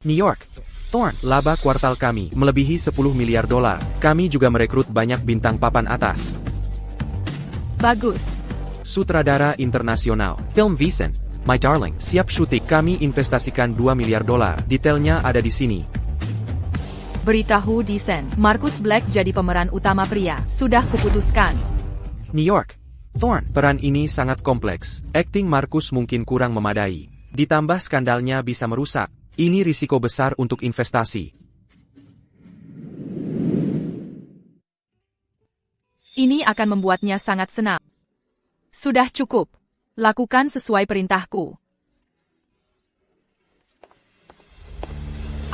New York. Thorn, laba kuartal kami melebihi 10 miliar dolar. Kami juga merekrut banyak bintang papan atas. Bagus. Sutradara internasional. Film Vincent, My Darling, siap syuting. Kami investasikan 2 miliar dolar. Detailnya ada di sini. Beritahu Deason, Marcus Black jadi pemeran utama pria. Sudah kuputuskan. New York. Thorn, peran ini sangat kompleks. Akting Marcus mungkin kurang memadai. Ditambah skandalnya bisa merusak. Ini risiko besar untuk investasi. Ini akan membuatnya sangat senang. Sudah cukup. Lakukan sesuai perintahku.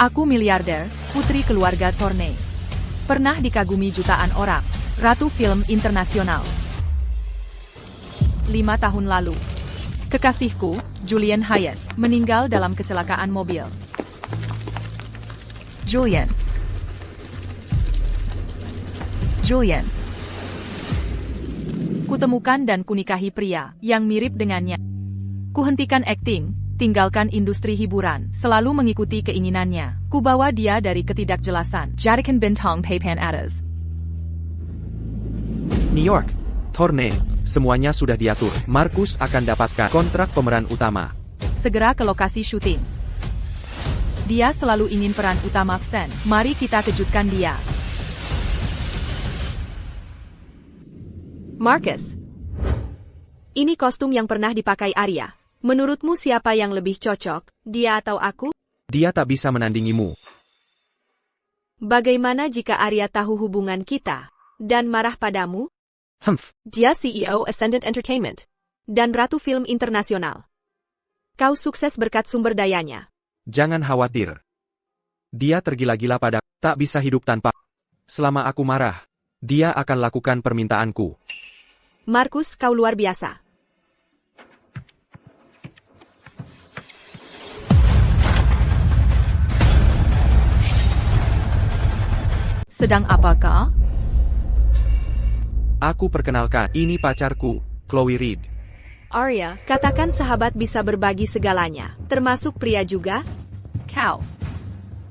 Aku miliarder, putri keluarga Thorne. Pernah dikagumi jutaan orang. Ratu film internasional. 5 tahun lalu. Kekasihku, Julian Hayes, meninggal dalam kecelakaan mobil. Julian. Kutemukan dan kunikahi pria yang mirip dengannya. Kuhentikan akting, tinggalkan industri hiburan, selalu mengikuti keinginannya. Kubawa dia dari ketidakjelasan. Jadikan bintang papan atas. New York. Thorne, semuanya sudah diatur. Marcus akan dapatkan kontrak pemeran utama. Segera ke lokasi syuting. Dia selalu ingin peran utama Sen. Mari kita kejutkan dia. Marcus. Ini kostum yang pernah dipakai Arya. Menurutmu siapa yang lebih cocok, dia atau aku? Dia tak bisa menandingimu. Bagaimana jika Arya tahu hubungan kita dan marah padamu? Dia CEO Ascendant Entertainment dan Ratu Film Internasional. Kau sukses berkat sumber dayanya. Jangan khawatir. Dia tergila-gila pada tak bisa hidup tanpa. Selama aku marah, dia akan lakukan permintaanku. Marcus, kau luar biasa. Sedang apakah? Aku perkenalkan, ini pacarku, Chloe Reed. Arya, katakan sahabat bisa berbagi segalanya, termasuk pria juga? Kau.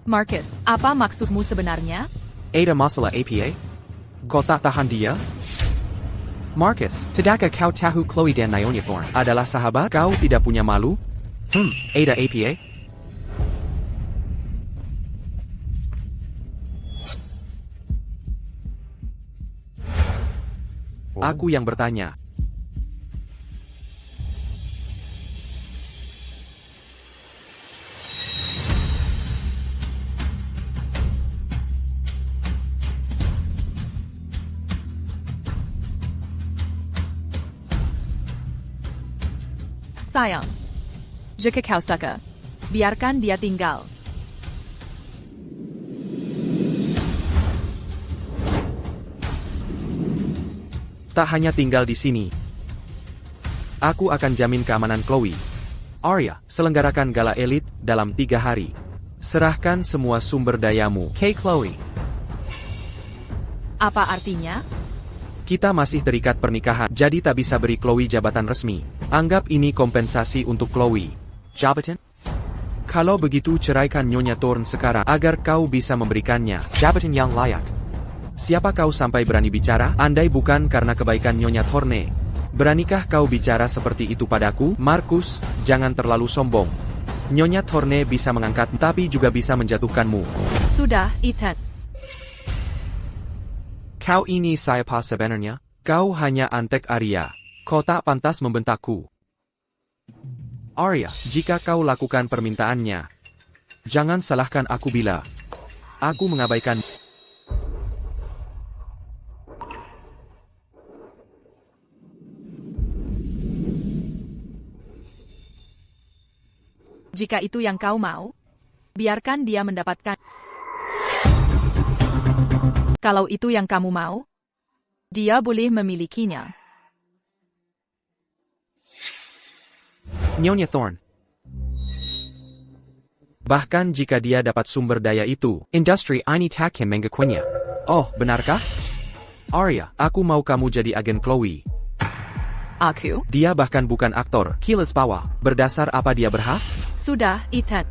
Marcus, apa maksudmu sebenarnya? Ada masalah APA? Kau tak tahan dia? Marcus, tidakkah kau tahu Chloe dan Nyonya Thorne adalah sahabat? Kau tidak punya malu? Ada APA? Aku yang bertanya. Sayang. Jika kau suka, biarkan dia tinggal. Tak hanya tinggal di sini. Aku akan jamin keamanan Chloe. Arya, selenggarakan gala elit dalam 3 hari. Serahkan semua sumber dayamu. Chloe. Apa artinya? Kita masih terikat pernikahan, jadi tak bisa beri Chloe jabatan resmi. Anggap ini kompensasi untuk Chloe. Jabatan? Kalau begitu ceraikan Nyonya Thorne sekarang agar kau bisa memberikannya jabatan yang layak. Siapa kau sampai berani bicara? Andai bukan karena kebaikan Nyonya Thorne. Beranikah kau bicara seperti itu padaku? Marcus, jangan terlalu sombong. Nyonya Thorne bisa mengangkat tapi juga bisa menjatuhkanmu. Sudah, Ethan. Kau ini siapa sebenarnya? Kau hanya antek Arya. Kau tak pantas membentakku. Arya, jika kau lakukan permintaannya, jangan salahkan aku bila aku mengabaikan. Jika itu yang kau mau, biarkan dia mendapatkan. Kalau itu yang kamu mau, dia boleh memilikinya. Nyonya Thorne. Bahkan jika dia dapat sumber daya itu, industri ini takkan mengakuinya. Oh, benarkah? Arya, aku mau kamu jadi agen Chloe. Aku? Dia bahkan bukan aktor, kilas bawah. Berdasar apa dia berhak? Sudah, Ethan.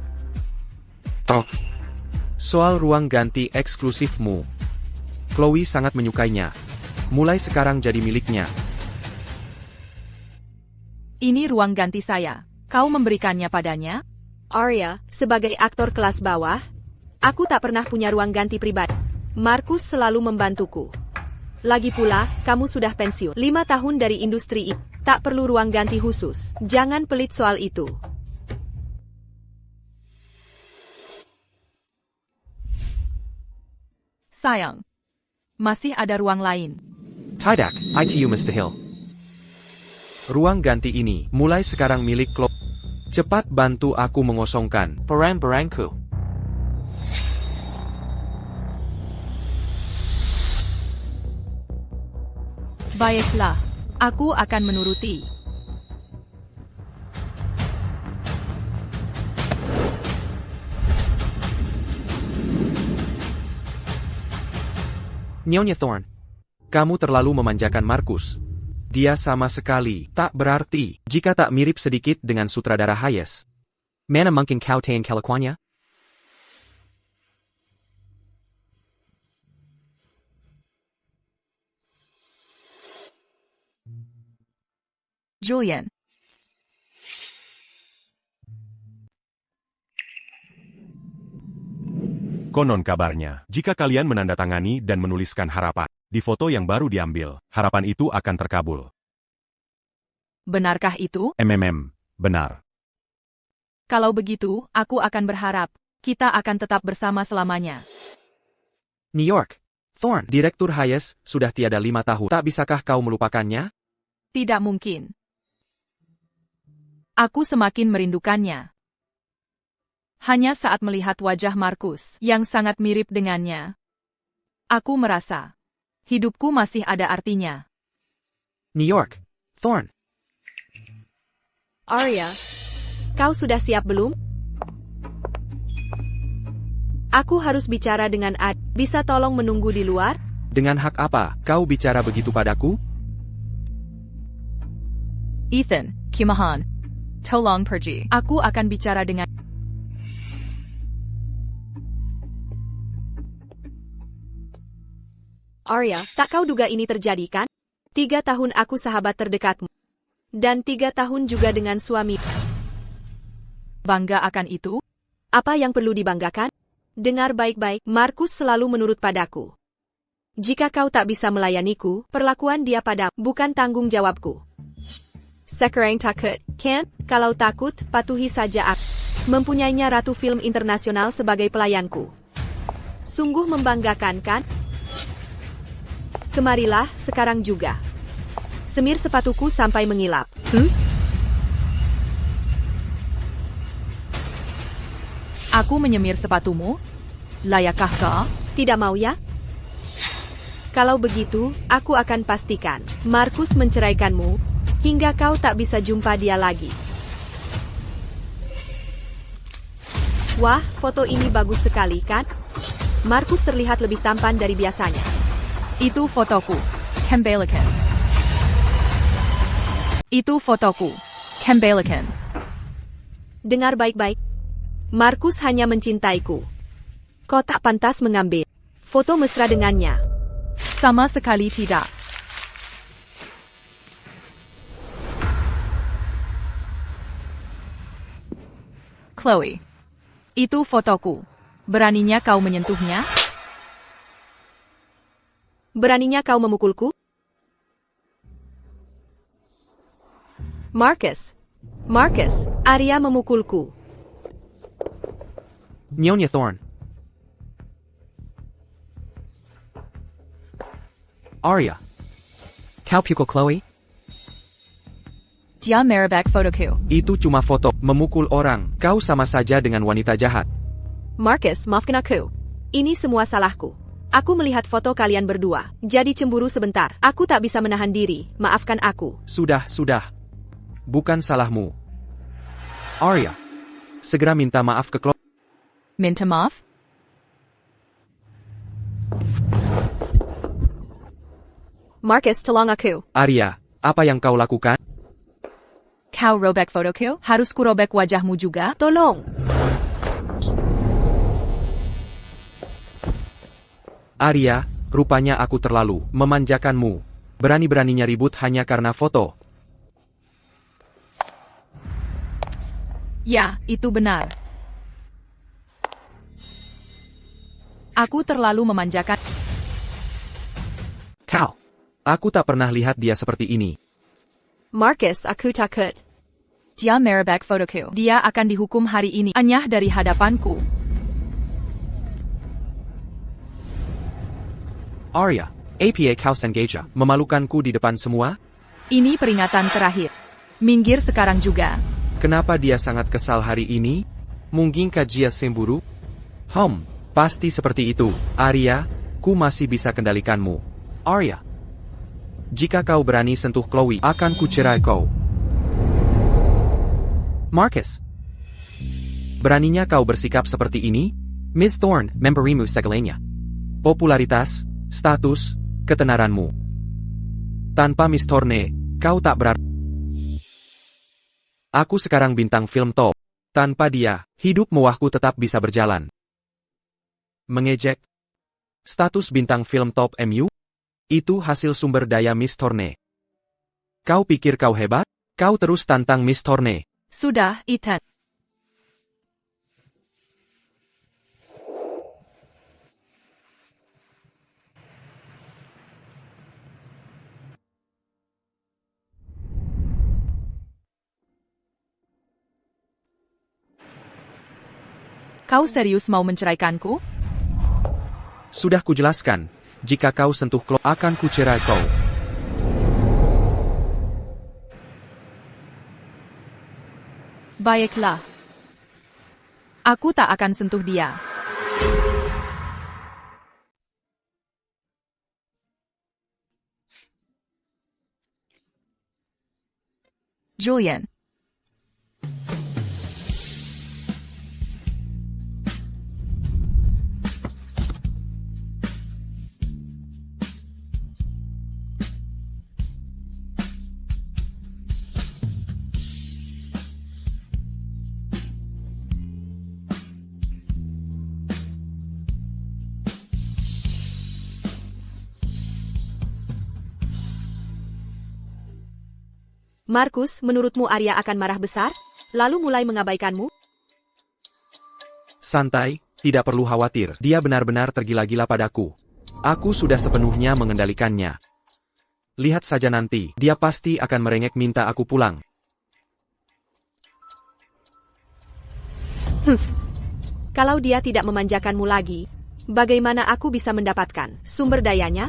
Tok. Soal ruang ganti eksklusifmu. Chloe sangat menyukainya. Mulai sekarang jadi miliknya. Ini ruang ganti saya. Kau memberikannya padanya? Arya, sebagai aktor kelas bawah, aku tak pernah punya ruang ganti pribadi. Markus selalu membantuku. Lagi pula, kamu sudah pensiun. 5 tahun dari industri ini. Tak perlu ruang ganti khusus. Jangan pelit soal itu. Sayang. Masih ada ruang lain. Tidak, ITU Mr. Hill. Ruang ganti ini mulai sekarang milik Chloe. Cepat bantu aku mengosongkan barang-barangku. Baiklah, aku akan menuruti. Nyonya Thorne, kamu terlalu memanjakan Markus. Dia sama sekali tak berarti jika tak mirip sedikit dengan sutradara Hayes. Mana mungkin kau tahu kelakuannya? Julian. Konon kabarnya, jika kalian menandatangani dan menuliskan harapan di foto yang baru diambil, harapan itu akan terkabul. Benarkah itu? Benar. Kalau begitu, aku akan berharap kita akan tetap bersama selamanya. New York. Thorne, Direktur Hayes, sudah tiada 5 tahun. Tak bisakah kau melupakannya? Tidak mungkin. Aku semakin merindukannya. Hanya saat melihat wajah Markus yang sangat mirip dengannya, aku merasa hidupku masih ada artinya. New York. Thorne. Arya, kau sudah siap belum? Aku harus bicara dengan Ad. Bisa tolong menunggu di luar? Dengan hak apa kau bicara begitu padaku? Ethan, Kimahan, tolong pergi. Aku akan bicara dengan... Arya, tak kau duga ini terjadi kan? 3 tahun aku sahabat terdekatmu. Dan 3 tahun juga dengan suami. Bangga akan itu? Apa yang perlu dibanggakan? Dengar baik-baik, Markus selalu menurut padaku. Jika kau tak bisa melayaniku, perlakuan dia padamu bukan tanggung jawabku. Sekarang takut, kan? Kalau takut, patuhi saja aku. Mempunyainya Ratu Film Internasional sebagai pelayanku. Sungguh membanggakan, kan? Kemarilah, sekarang juga. Semir sepatuku sampai mengilap. Aku menyemir sepatumu? Layakkah kau? Tidak mau ya? Kalau begitu, aku akan pastikan Markus menceraikanmu, hingga kau tak bisa jumpa dia lagi. Wah, foto ini bagus sekali, kan? Markus terlihat lebih tampan dari biasanya. Itu fotoku. Kembalikan. Itu fotoku. Kembalikan. Dengar baik-baik. Markus hanya mencintaiku. Kau tak pantas mengambil foto mesra dengannya. Sama sekali tidak. Chloe. Itu fotoku. Beraninya kau menyentuhnya? Beraninya kau memukulku? Markus, Arya memukulku. Nyonya Thorne. Arya. Kau pukul Chloe? Dia merobek fotoku. Itu cuma foto. Memukul orang. Kau sama saja dengan wanita jahat. Markus, maafkan aku. Ini semua salahku. Aku melihat foto kalian berdua, jadi cemburu sebentar. Aku tak bisa menahan diri, maafkan aku. Sudah. Bukan salahmu. Arya. Segera minta maaf ke Chloe. Minta maaf? Markus, tolong aku. Arya, apa yang kau lakukan? Kau robek fotoku? Harus ku robek wajahmu juga? Tolong. Arya, rupanya aku terlalu memanjakanmu. Berani-beraninya ribut hanya karena foto. Ya, itu benar. Aku terlalu memanjakan. Kau. Aku tak pernah lihat dia seperti ini. Marcus, aku takut. Dia merebak fotoku. Dia akan dihukum hari ini. Anyah dari hadapanku. Arya, apa kau sengaja memalukanku di depan semua? Ini peringatan terakhir. Minggir sekarang juga. Kenapa dia sangat kesal hari ini? Mungkinkah dia cemburu? Pasti seperti itu. Arya, ku masih bisa kendalikanmu. Arya, jika kau berani sentuh Chloe, akan ku cerai kau. Marcus, beraninya kau bersikap seperti ini? Miss Thorne, memberimu segalanya. Popularitas, status, ketenaranmu. Tanpa Miss Thorne, kau tak berarti. Aku sekarang bintang film top. Tanpa dia, hidup mewahku tetap bisa berjalan. Mengejek. Status bintang film top MU? Itu hasil sumber daya Miss Thorne. Kau pikir kau hebat? Kau terus tantang Miss Thorne. Sudah, Ethan. Kau serius mau menceraikanku? Sudah kujelaskan. Jika kau sentuh Chloe, akan kucerai kau. Baiklah. Aku tak akan sentuh dia. Julian. Marcus, menurutmu Arya akan marah besar? Lalu mulai mengabaikanmu? Santai, tidak perlu khawatir. Dia benar-benar tergila-gila padaku. Aku sudah sepenuhnya mengendalikannya. Lihat saja nanti, dia pasti akan merengek minta aku pulang. Kalau dia tidak memanjakanmu lagi, bagaimana aku bisa mendapatkan sumber dayanya?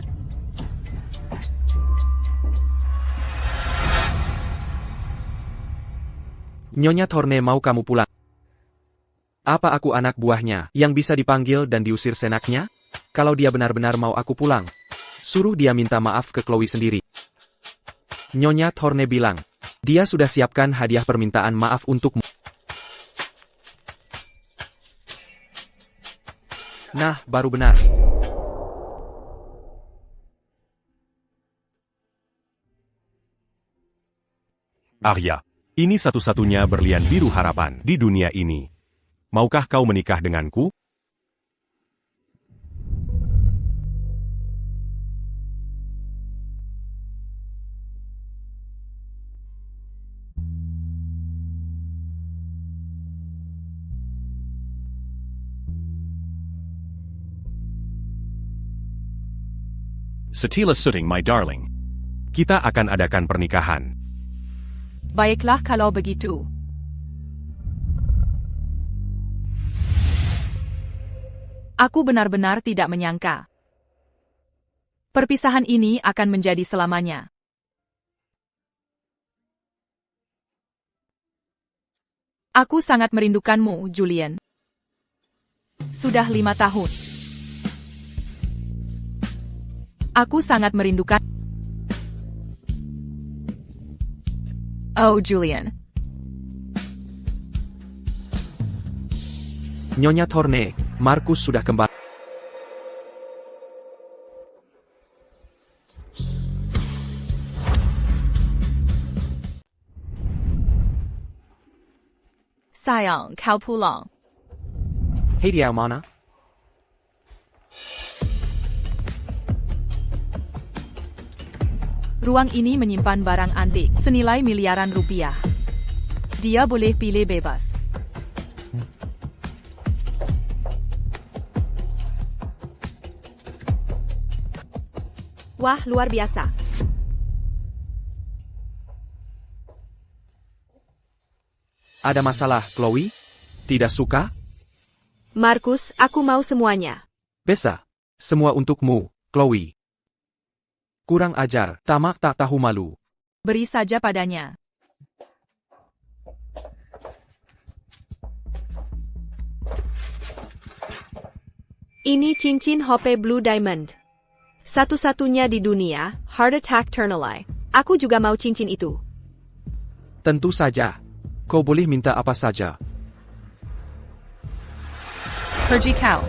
Nyonya Thorne mau kamu pulang. Apa aku anak buahnya, yang bisa dipanggil dan diusir senaknya? Kalau dia benar-benar mau aku pulang, suruh dia minta maaf ke Chloe sendiri. Nyonya Thorne bilang, dia sudah siapkan hadiah permintaan maaf untukmu. Nah, baru benar. Arya, ini satu-satunya berlian biru harapan di dunia ini. Maukah kau menikah denganku? Setila Sutting, my darling. Kita akan adakan pernikahan. Baiklah kalau begitu. Aku benar-benar tidak menyangka. Perpisahan ini akan menjadi selamanya. Aku sangat merindukanmu, Julian. Sudah 5 tahun. Aku sangat merindukan. Oh, Julian. Nyonya Thorne, Marcus sudah kembali. Sayang, kau pulang. Hei dia mana? Ruang ini menyimpan barang antik senilai miliaran rupiah. Dia boleh pilih bebas. Wah, luar biasa. Ada masalah, Chloe? Tidak suka? Markus, aku mau semuanya. Bisa. Semua untukmu, Chloe. Kurang ajar, tamak tak tahu malu. Beri saja padanya. Ini cincin Hope Blue Diamond. Satu-satunya di dunia, Heart Attack Ternalai. Aku juga mau cincin itu. Tentu saja. Kau boleh minta apa saja. Pergi kau.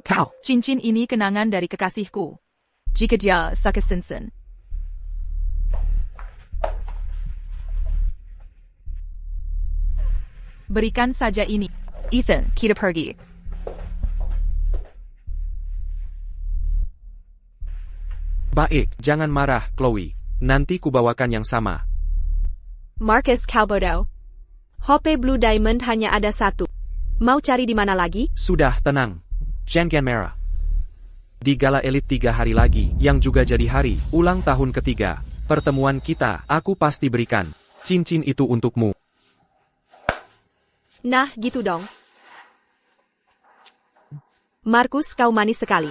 Kau. Cincin ini kenangan dari kekasihku. Jika dia suka Simpson. Berikan saja ini. Ethan, kita pergi. Baik, jangan marah, Chloe. Nanti kubawakan yang sama. Marcus Calbodo. Hope Blue Diamond hanya ada satu. Mau cari di mana lagi? Sudah, tenang. Jangan marah. Di Gala Elite 3 hari lagi, yang juga jadi hari ulang tahun ketiga pertemuan kita, aku pasti berikan cincin itu untukmu. Nah, gitu dong. Markus, kau manis sekali.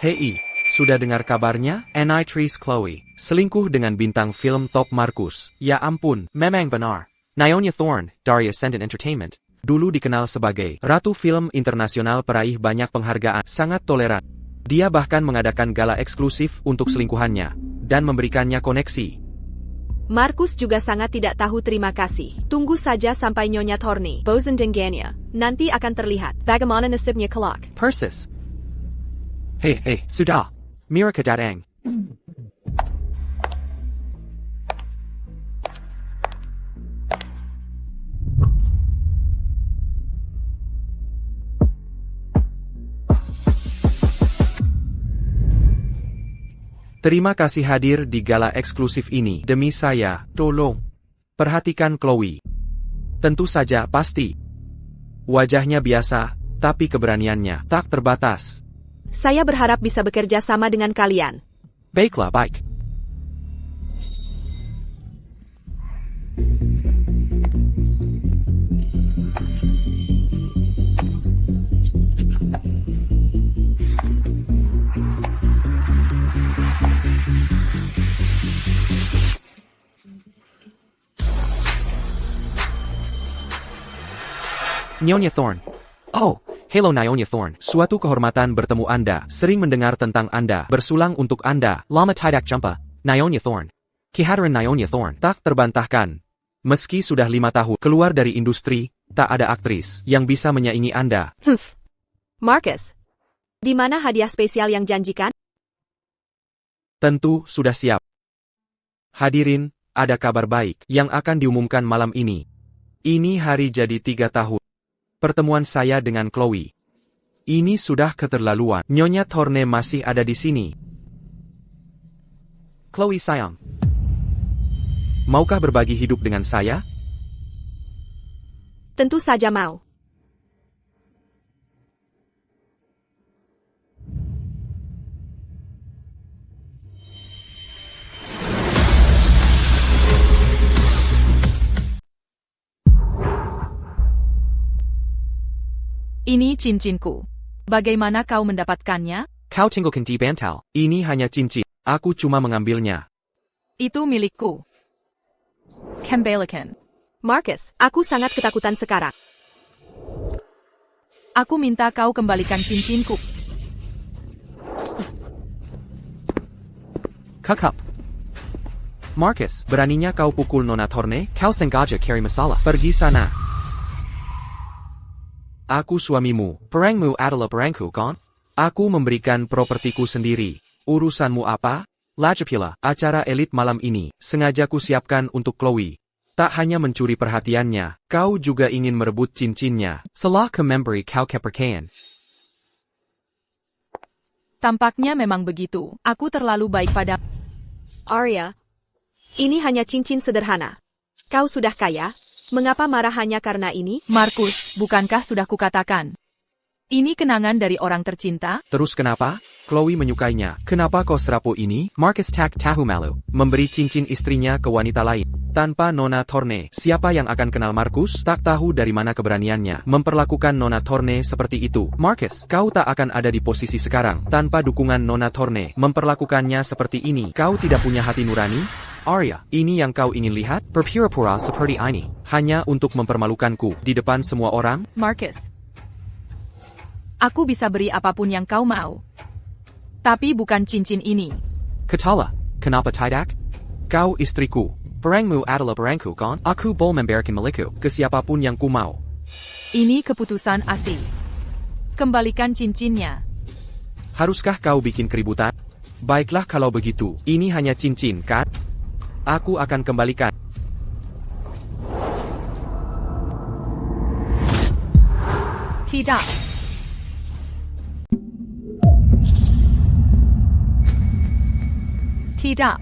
Hei, sudah dengar kabarnya? Nitrice Chloe, selingkuh dengan bintang film top Markus. Ya ampun, memang benar. Nyonya Thorne, dari Ascendant Entertainment, dulu dikenal sebagai Ratu Film Internasional peraih banyak penghargaan, sangat toleran. Dia bahkan mengadakan gala eksklusif untuk selingkuhannya, dan memberikannya koneksi. Markus juga sangat tidak tahu terima kasih. Tunggu saja sampai Nyonya Thorne bosan dengannya. Nanti akan terlihat bagaimana nasibnya kelak. Persis. Hei, sudah. Mira kedatang. Terima kasih hadir di gala eksklusif ini. Demi saya, tolong. Perhatikan Chloe. Tentu saja, pasti. Wajahnya biasa, tapi keberaniannya tak terbatas. Saya berharap bisa bekerja sama dengan kalian. Baiklah, baik. Nyonya Thorne. Oh, hello Nyonya Thorne. Suatu kehormatan bertemu Anda. Sering mendengar tentang Anda. Bersulang untuk Anda. Lama tidak jumpa. Nyonya Thorne. Kehadiran Nyonya Thorne tak terbantahkan. Meski sudah 5 tahun keluar dari industri, tak ada aktris yang bisa menyaingi Anda. Marcus, di mana hadiah spesial yang janjikan? Tentu sudah siap. Hadirin, ada kabar baik yang akan diumumkan malam ini. Ini hari jadi 3 tahun. Pertemuan saya dengan Chloe. Ini sudah keterlaluan. Nyonya Thorne masih ada di sini. Chloe sayang. Maukah berbagi hidup dengan saya? Tentu saja mau. Ini cincinku. Bagaimana kau mendapatkannya? Kau tinggalkan di bantal. Ini hanya cincin. Aku cuma mengambilnya. Itu milikku. Kembalikan. Marcus, aku sangat ketakutan sekarang. Aku minta kau kembalikan cincinku. Kakap. Marcus, beraninya kau pukul Nona Thorne? Kau sengaja cari masalah. Pergi sana. Aku suamimu. Perangmu adalah perangku, kan? Aku memberikan propertiku sendiri. Urusanmu apa? Lagipula, acara elit malam ini sengaja ku siapkan untuk Chloe. Tak hanya mencuri perhatiannya, kau juga ingin merebut cincinnya. Salah ke memberi kau kepercayaan. Tampaknya memang begitu. Aku terlalu baik pada... Arya, ini hanya cincin sederhana. Kau sudah kaya, mengapa marah hanya karena ini? Markus, bukankah sudah kukatakan? Ini kenangan dari orang tercinta? Terus kenapa? Chloe menyukainya. Kenapa kau serapu ini? Marcus tak tahu malu. Memberi cincin istrinya ke wanita lain. Tanpa Nona Thorne, siapa yang akan kenal Markus? Tak tahu dari mana keberaniannya memperlakukan Nona Thorne seperti itu. Marcus, kau tak akan ada di posisi sekarang tanpa dukungan Nona Thorne memperlakukannya seperti ini. Kau tidak punya hati nurani? Arya, ini yang kau ingin lihat? Berpura-pura seperti ini, hanya untuk mempermalukanku di depan semua orang? Marcus, aku bisa beri apapun yang kau mau. Tapi bukan cincin ini. Ketala, kenapa tidak? Kau istriku. Perangmu adalah perangku kan? Aku boleh memberikan milikku ke siapapun yang ku mau. Ini keputusan asli. Kembalikan cincinnya. Haruskah kau bikin keributan? Baiklah kalau begitu, ini hanya cincin kan? Aku akan kembalikan. Tidak. Tidak.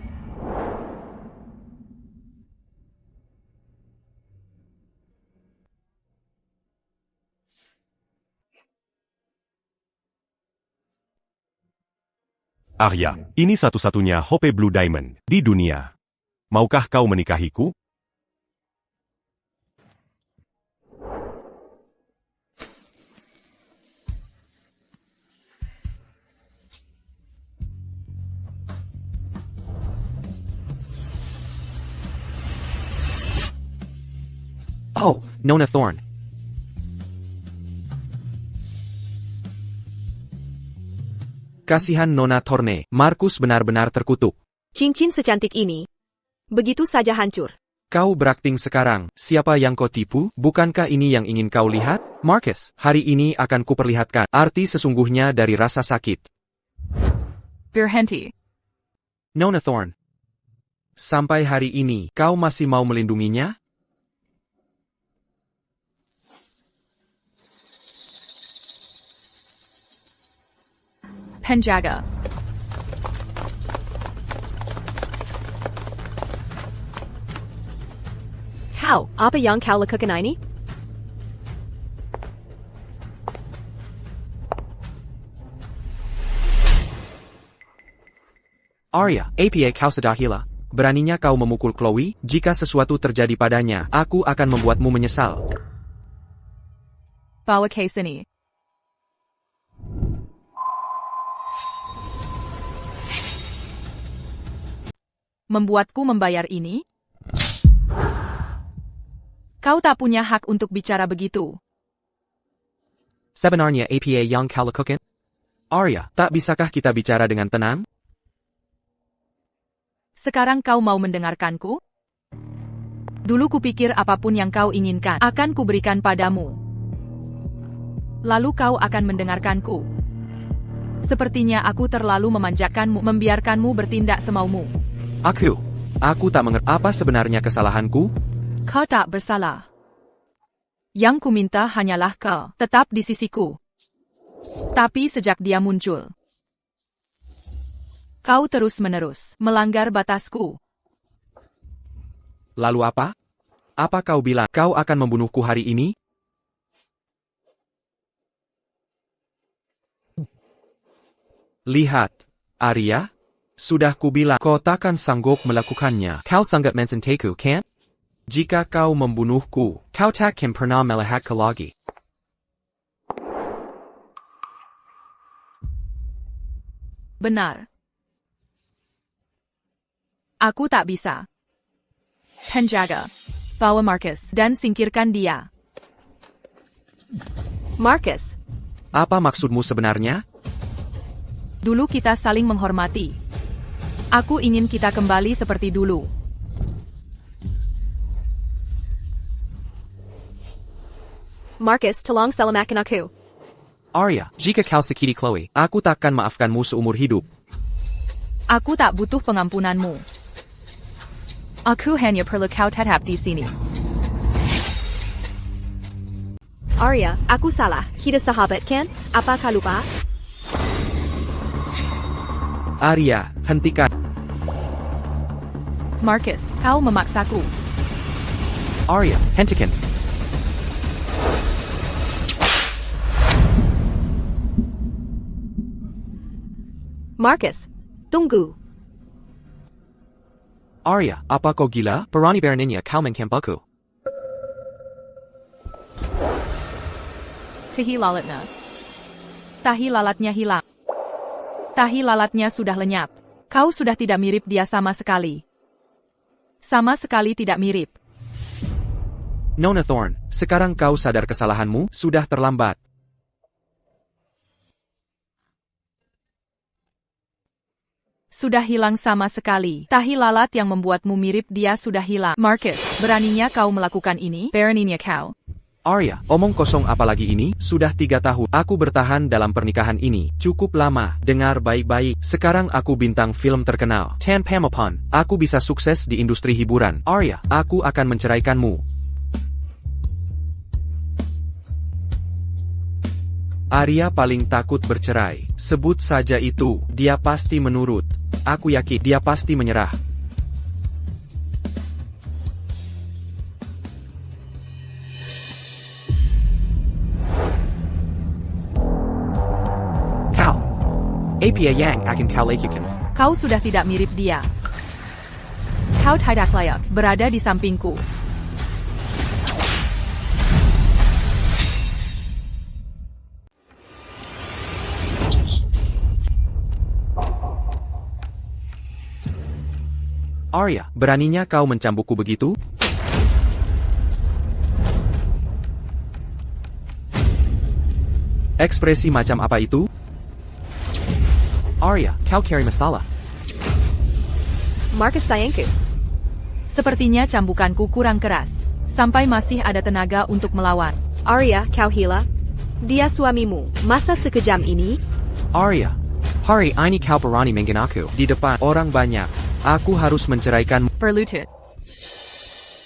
Arya, ini satu-satunya Hope Blue Diamond di dunia. Maukah kau menikahiku? Oh, Nona Thorne. Kasihan Nona Thorne, Markus benar-benar terkutuk. Cincin secantik ini, begitu saja hancur. Kau berakting sekarang, siapa yang kau tipu? Bukankah ini yang ingin kau lihat? Marcus, hari ini akan kuperlihatkan arti sesungguhnya dari rasa sakit. Berhenti. Nona Thorne. Sampai hari ini, kau masih mau melindunginya? Penjaga. Kau, apa yang kau lakukan ini? Arya, apa kau sudah gila? Beraninya kau memukul Chloe? Jika sesuatu terjadi padanya, aku akan membuatmu menyesal. Bawa ke sini. Membuatku membayar ini? Kau tak punya hak untuk bicara begitu. Sebenarnya apa yang kau lakukan? Arya, tak bisakah kita bicara dengan tenang? Sekarang kau mau mendengarkanku? Dulu kupikir apapun yang kau inginkan akan kuberikan padamu. Lalu kau akan mendengarkanku. Sepertinya aku terlalu memanjakanmu, membiarkanmu bertindak semaumu. Aku tak mengerti apa sebenarnya kesalahanku? Kau tak bersalah. Yang kuminta hanyalah kau tetap di sisiku. Tapi sejak dia muncul, kau terus-menerus melanggar batasku. Lalu apa? Apa kau bilang kau akan membunuhku hari ini? Lihat, Arya. Sudah kubilang kau takkan sanggup melakukannya. Kau sangat mencintai-ku, kan? Jika kau membunuhku, kau takkan pernah melihatku lagi. Benar. Aku tak bisa. Penjaga, bawa Marcus dan singkirkan dia. Marcus, Apa maksudmu sebenarnya? Dulu kita saling menghormati. Aku ingin kita kembali seperti dulu. Marcus, tolong selamatkan aku. Arya, jika kau sakiti Chloe, aku takkan maafkanmu seumur hidup. Aku tak butuh pengampunanmu. Aku hanya perlu kau tetap di sini. Arya, aku salah. Kita sahabat kan? Apa kau lupa? Arya, hentikan. Marcus, kau memaksaku. Arya, hentikan. Marcus, tunggu. Arya, apa kau gila? Berani beraninya kau mengkampakku. Tahi lalatnya. Tahi lalatnya hilang. Tahi lalatnya sudah lenyap. Kau sudah tidak mirip dia sama sekali. Sama sekali tidak mirip. Nona Thorne, sekarang kau sadar kesalahanmu, sudah terlambat. Sudah hilang sama sekali. Tahi lalat yang membuatmu mirip dia sudah hilang. Marcus, beraninya kau melakukan ini? Beraninya kau. Arya, omong kosong apalagi ini? Sudah 3 tahun aku bertahan dalam pernikahan ini. Cukup lama. Dengar baik-baik. Sekarang aku bintang film terkenal. Tan Pamapan. Aku bisa sukses di industri hiburan. Arya, aku akan menceraikanmu. Arya paling takut bercerai. Sebut saja itu. Dia pasti menurut. Aku yakin dia pasti menyerah. Kau. Apa yang akan kau lakukan? Kau sudah tidak mirip dia. Kau tidak layak berada di sampingku. Arya, beraninya kau mencambukku begitu? Ekspresi macam apa itu? Arya, kau cari masalah. Marcus sayangku. Sepertinya cambukanku kurang keras. Sampai masih ada tenaga untuk melawan. Arya, kau gila? Dia suamimu. Masa sekejam ini? Arya, hari ini kau berani menghina aku di depan orang banyak. Aku harus menceraikanmu. Berlutut.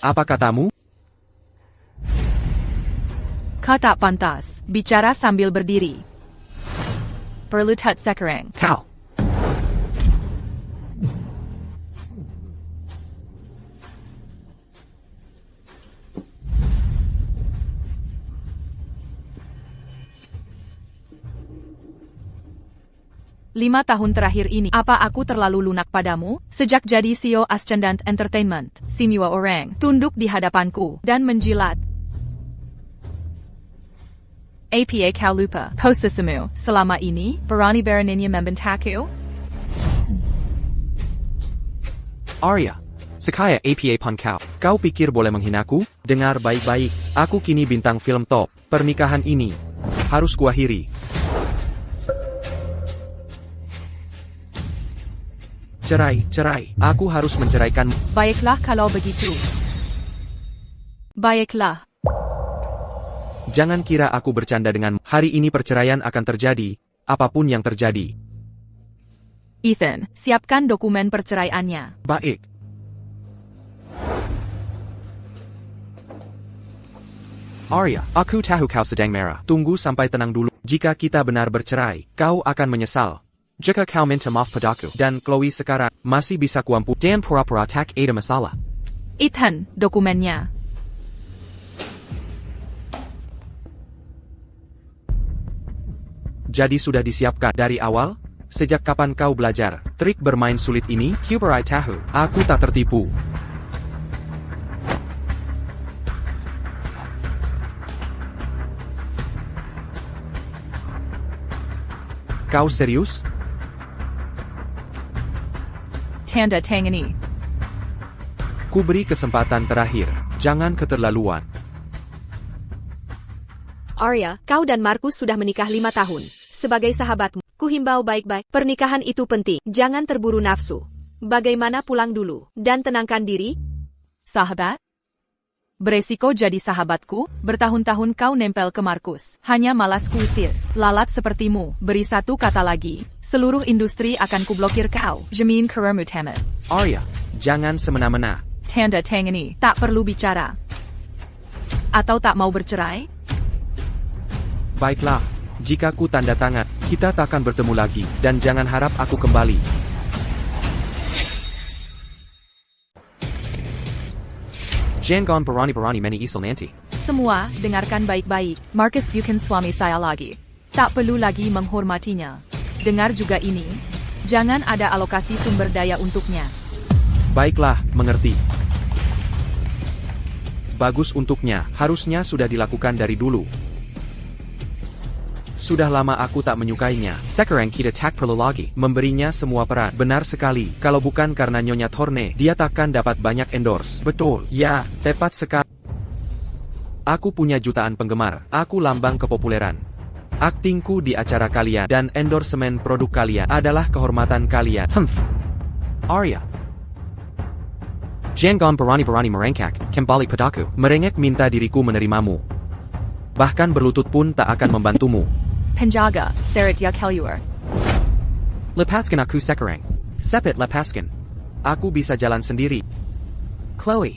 Apa katamu? Kau tak pantas bicara sambil berdiri. Berlutut sekarang. Kau. Lima tahun terakhir ini, apa aku terlalu lunak padamu? Sejak jadi CEO Ascendant Entertainment, semua orang tunduk di hadapanku dan menjilat. Apa kau lupa? Posisimu selama ini berani beraninya membentakku? Arya, sekaya apa pun kau. Kau pikir boleh menghinaku? Dengar baik-baik. Aku kini bintang film top. Pernikahan ini harus kuakhiri. Cerai. Aku harus menceraikanmu. Baiklah kalau begitu. Baiklah. Jangan kira aku bercanda denganmu. Hari ini perceraian akan terjadi, apapun yang terjadi. Ethan, siapkan dokumen perceraiannya. Baik. Arya, aku tahu kau sedang marah. Tunggu sampai tenang dulu. Jika kita benar bercerai, kau akan menyesal. Jika kau minta maaf padaku dan Chloe sekarang masih bisa kuampu dan pura-pura tak ada masalah. Ethan, dokumennya. Jadi sudah disiapkan dari awal? Sejak kapan kau belajar trik bermain sulit ini? Huberai tahu, aku tak tertipu. Kau serius? Tanda tangani. Ku beri kesempatan terakhir, jangan keterlaluan. Arya, kau dan Marcus sudah menikah 5 tahun. Sebagai sahabatmu, ku himbau baik-baik. Pernikahan itu penting. Jangan terburu nafsu. Bagaimana pulang dulu dan tenangkan diri? Sahabat? Beresiko jadi sahabatku, bertahun-tahun kau nempel ke Marcus. Hanya malas kuusir. Lalat sepertimu, beri satu kata lagi. Seluruh industri akan kublokir kau. Jamin keremu tamat. Arya, jangan semena-mena. Tanda tangani, tak perlu bicara. Atau tak mau bercerai? Baiklah, jika ku tanda tangan, kita takkan bertemu lagi, dan jangan harap aku kembali. Jangan berani-berani meni isal nanti. Semua, dengarkan baik-baik. Marcus bukan suami saya lagi. Tak perlu lagi menghormatinya. Dengar juga ini. Jangan ada alokasi sumber daya untuknya. Baiklah, mengerti. Bagus untuknya, harusnya sudah dilakukan dari dulu. Sudah lama aku tak menyukainya. Sekarang kita tak perlu lagi memberinya semua peran. Benar sekali, kalau bukan karena Nyonya Thorne, dia takkan dapat banyak endorse. Betul, ya, tepat sekali. Aku punya jutaan penggemar, aku lambang kepopuleran. Aktingku di acara kalian dan endorsemen produk kalian adalah kehormatan kalian. Arya. Jangan berani-berani merengek, kembali padaku. Merengek minta diriku menerimamu. Bahkan berlutut pun tak akan membantumu. Penjaga, seret dia keluar. Lepaskan aku sekarang. Sepet lepaskan. Aku bisa jalan sendiri. Chloe.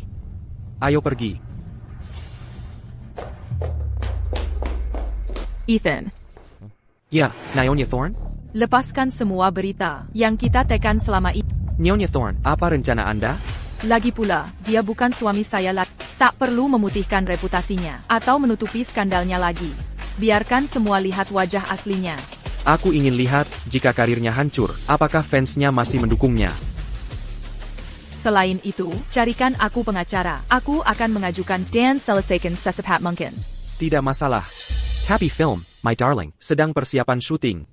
Ayo pergi. Ethan, Ya, Nyonya Thorne? lepaskan semua berita yang kita tekan selama ini. Nyonya Thorne, apa rencana Anda? Lagi pula, dia bukan suami saya lagi. Tak perlu memutihkan reputasinya atau menutupi skandalnya lagi. Biarkan semua lihat wajah aslinya. Aku ingin lihat, jika karirnya hancur, apakah fansnya masih mendukungnya? Selain itu, carikan aku pengacara. Aku akan mengajukan dan selesaikan secepat mungkin. Tidak masalah. Tapi film, my darling, sedang persiapan syuting.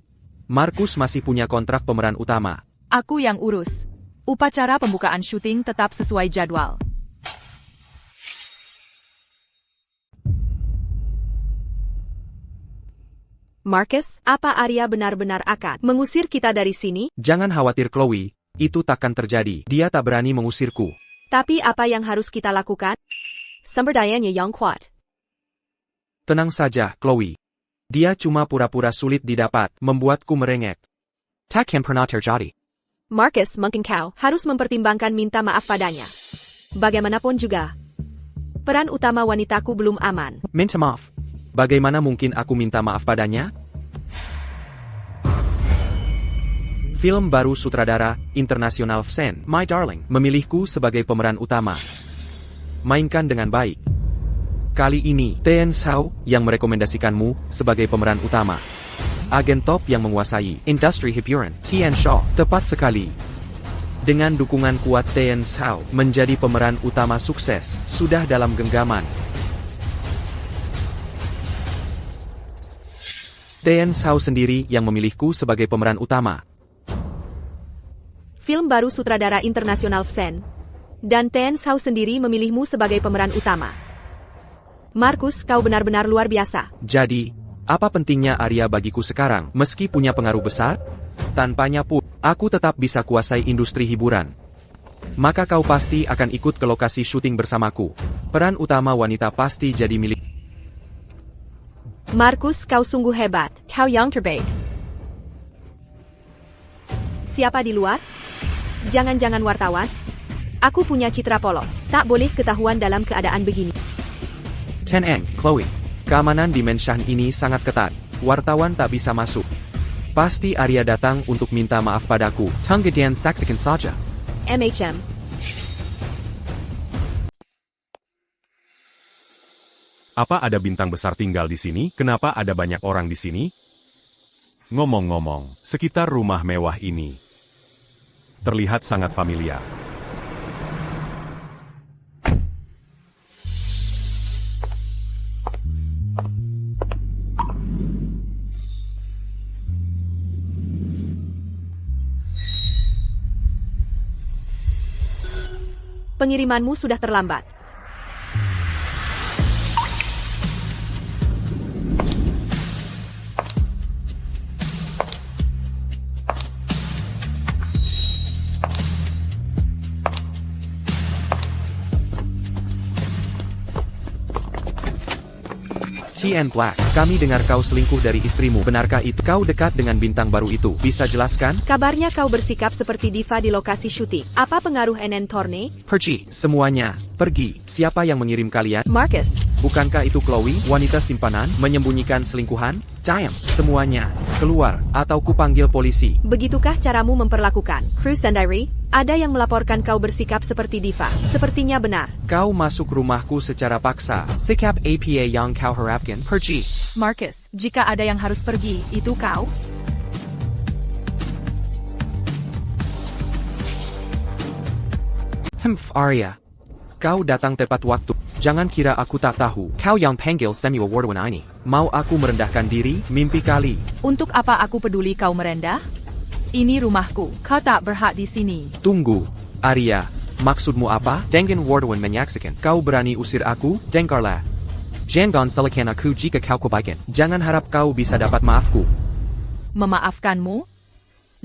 Markus masih punya kontrak pemeran utama. Aku yang urus. Upacara pembukaan syuting tetap sesuai jadwal. Marcus, apa Arya benar-benar akan mengusir kita dari sini? Jangan khawatir Chloe, itu takkan terjadi. Dia tak berani mengusirku. Tapi apa yang harus kita lakukan? Sumber dayanya yang kuat. Tenang saja, Chloe. Dia cuma pura-pura sulit didapat, membuatku merengek. Takkan pernah terjadi. Marcus, mungkin kau harus mempertimbangkan minta maaf padanya. Bagaimanapun juga, peran utama wanitaku belum aman. Minta maaf. Bagaimana mungkin aku minta maaf padanya? Film baru sutradara internasional Vsen, My Darling, memilihku sebagai pemeran utama. Mainkan dengan baik. Kali ini, Taen Sao yang merekomendasikanmu sebagai pemeran utama. Agen top yang menguasai industri hiburan, Tian Shaw, tepat sekali. Dengan dukungan kuat Taen Sao menjadi pemeran utama sukses, sudah dalam genggaman. Taen Sao sendiri yang memilihku sebagai pemeran utama. Film baru sutradara internasional Vsen. Dan Taen Sao sendiri memilihmu sebagai pemeran utama. Marcus, kau benar-benar luar biasa. Jadi, apa pentingnya Arya bagiku sekarang, meski punya pengaruh besar? Tanpanya pun, aku tetap bisa kuasai industri hiburan. Maka kau pasti akan ikut ke lokasi syuting bersamaku. Peran utama wanita pasti jadi milik. Marcus, kau sungguh hebat. Kau yang terbaik. Siapa di luar? Jangan-jangan wartawan? Aku punya citra polos. Tak boleh ketahuan dalam keadaan begini. Tenang, Chloe. Keamanan di Menshan ini sangat ketat. Wartawan tak bisa masuk. Pasti Arya datang untuk minta maaf padaku. Tungguan saksikan saja. MHM. Apa ada bintang besar tinggal di sini? Kenapa ada banyak orang di sini? Ngomong-ngomong, sekitar rumah mewah ini terlihat sangat familiar. Pengirimanmu sudah terlambat. TN Black, kami dengar kau selingkuh dari istrimu. Benarkah itu? Kau dekat dengan bintang baru itu. Bisa jelaskan? Kabarnya kau bersikap seperti diva di lokasi syuting. Apa pengaruh NN Thorne? Pergi, semuanya. Pergi. Siapa yang mengirim kalian? Marcus. Bukankah itu Chloe, wanita simpanan, menyembunyikan selingkuhan? Diam, semuanya. Keluar, atau kupanggil polisi. Begitukah caramu memperlakukan kru Sendiri? Ada yang melaporkan kau bersikap seperti diva. Sepertinya benar. Kau masuk rumahku secara paksa. Sikap apa yang kau harapkan? Pergi. Marcus, jika ada yang harus pergi, itu kau? Arya. Kau datang tepat waktu. Jangan kira aku tak tahu. Kau yang panggil Semi Award ini. Mau aku merendahkan diri? Mimpi kali. Untuk apa aku peduli kau merendah? Ini rumahku. Kau tak berhak di sini. Tunggu, Arya. Maksudmu apa? Jangan Wardawan menyaksikan. Kau berani usir aku? Jengkarlah. Jangan salahkan aku jika kau kebaikan. Jangan harap kau bisa dapat maafku. Memaafkanmu?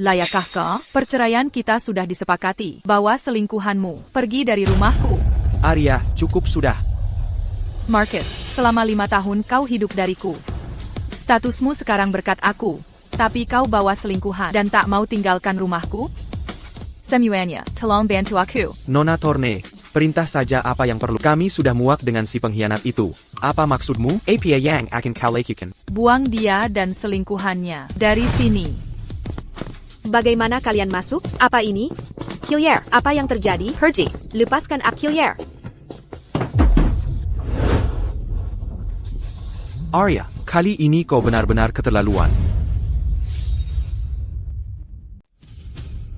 Layakkah kau? Perceraian kita sudah disepakati. Bawa selingkuhanmu. Pergi dari rumahku. Arya, cukup sudah. Marcus, selama 5 tahun kau hidup dariku. Statusmu sekarang berkat aku. Tapi kau bawa selingkuhan dan tak mau tinggalkan rumahku? Semuanya, tolong bantu aku. Nona Thorne, perintah saja apa yang perlu. Kami sudah muak dengan si pengkhianat itu. Apa maksudmu? Apa yang akan kau lakukan? Buang dia dan selingkuhannya dari sini. Bagaimana kalian masuk? Apa ini? Killier, apa yang terjadi? Pergi, lepaskan Killier. Arya, kali ini kau benar-benar keterlaluan.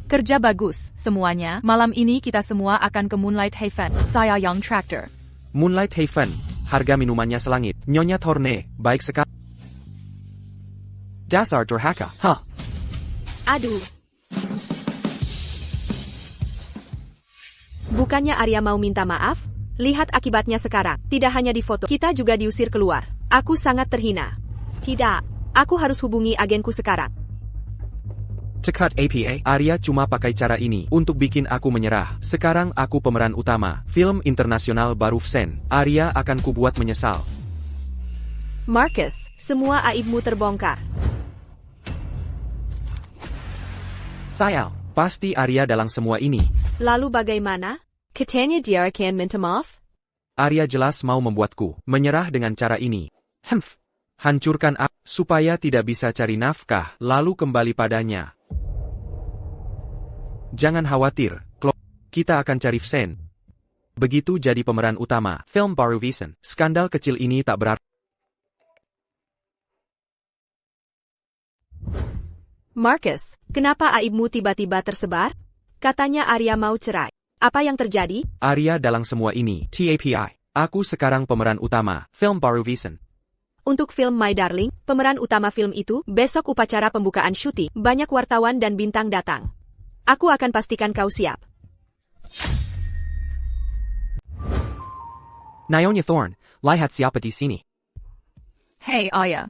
Kerja bagus, semuanya. Malam ini kita semua akan ke Moonlight Haven. Saya Young Tractor. Moonlight Haven, harga minumannya selangit. Nyonya Thorne, baik sekali. Dasar durhaka. Aduh. Bukannya Arya mau minta maaf? Lihat akibatnya sekarang. Tidak hanya di foto, kita juga diusir keluar. Aku sangat terhina. Tidak, aku harus hubungi agenku sekarang. Cekat APA, Arya cuma pakai cara ini untuk bikin aku menyerah. Sekarang aku pemeran utama, film internasional baru Sen. Arya akan kubuat menyesal. Marcus, semua aibmu terbongkar. Sayang, pasti Arya dalam semua ini. Lalu bagaimana? Katanya dia akan minta maaf? Arya jelas mau membuatku menyerah dengan cara ini. Hancurkan aku supaya tidak bisa cari nafkah, lalu kembali padanya. Jangan khawatir, kita akan cari Sen. Begitu jadi pemeran utama, film baru Visen. Skandal kecil ini tak berarti. Marcus, kenapa aibmu tiba-tiba tersebar? Katanya Arya mau cerai. Apa yang terjadi? Arya dalam semua ini, TAPI. Aku sekarang pemeran utama, film baru Visen. Untuk film My Darling, pemeran utama film itu, besok upacara pembukaan syuting, banyak wartawan dan bintang datang. Aku akan pastikan kau siap. Nyonya Thorne, lihat siapa di sini. Hey Arya.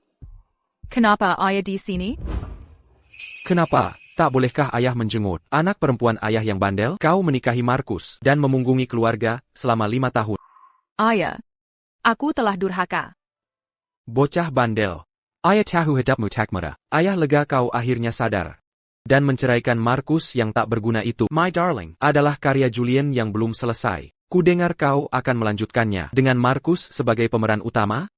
Kenapa Arya di sini? Kenapa? Tak bolehkah ayah menjenguk anak perempuan ayah yang bandel? Kau menikahi Marcus dan memunggungi keluarga selama 5 tahun. Arya. Aku telah durhaka. Bocah bandel. Ayah tahu hidupmu tak mudah. Ayah lega kau akhirnya sadar. Dan menceraikan Marcus yang tak berguna itu. My Darling adalah karya Julian yang belum selesai. Kudengar kau akan melanjutkannya dengan Marcus sebagai pemeran utama?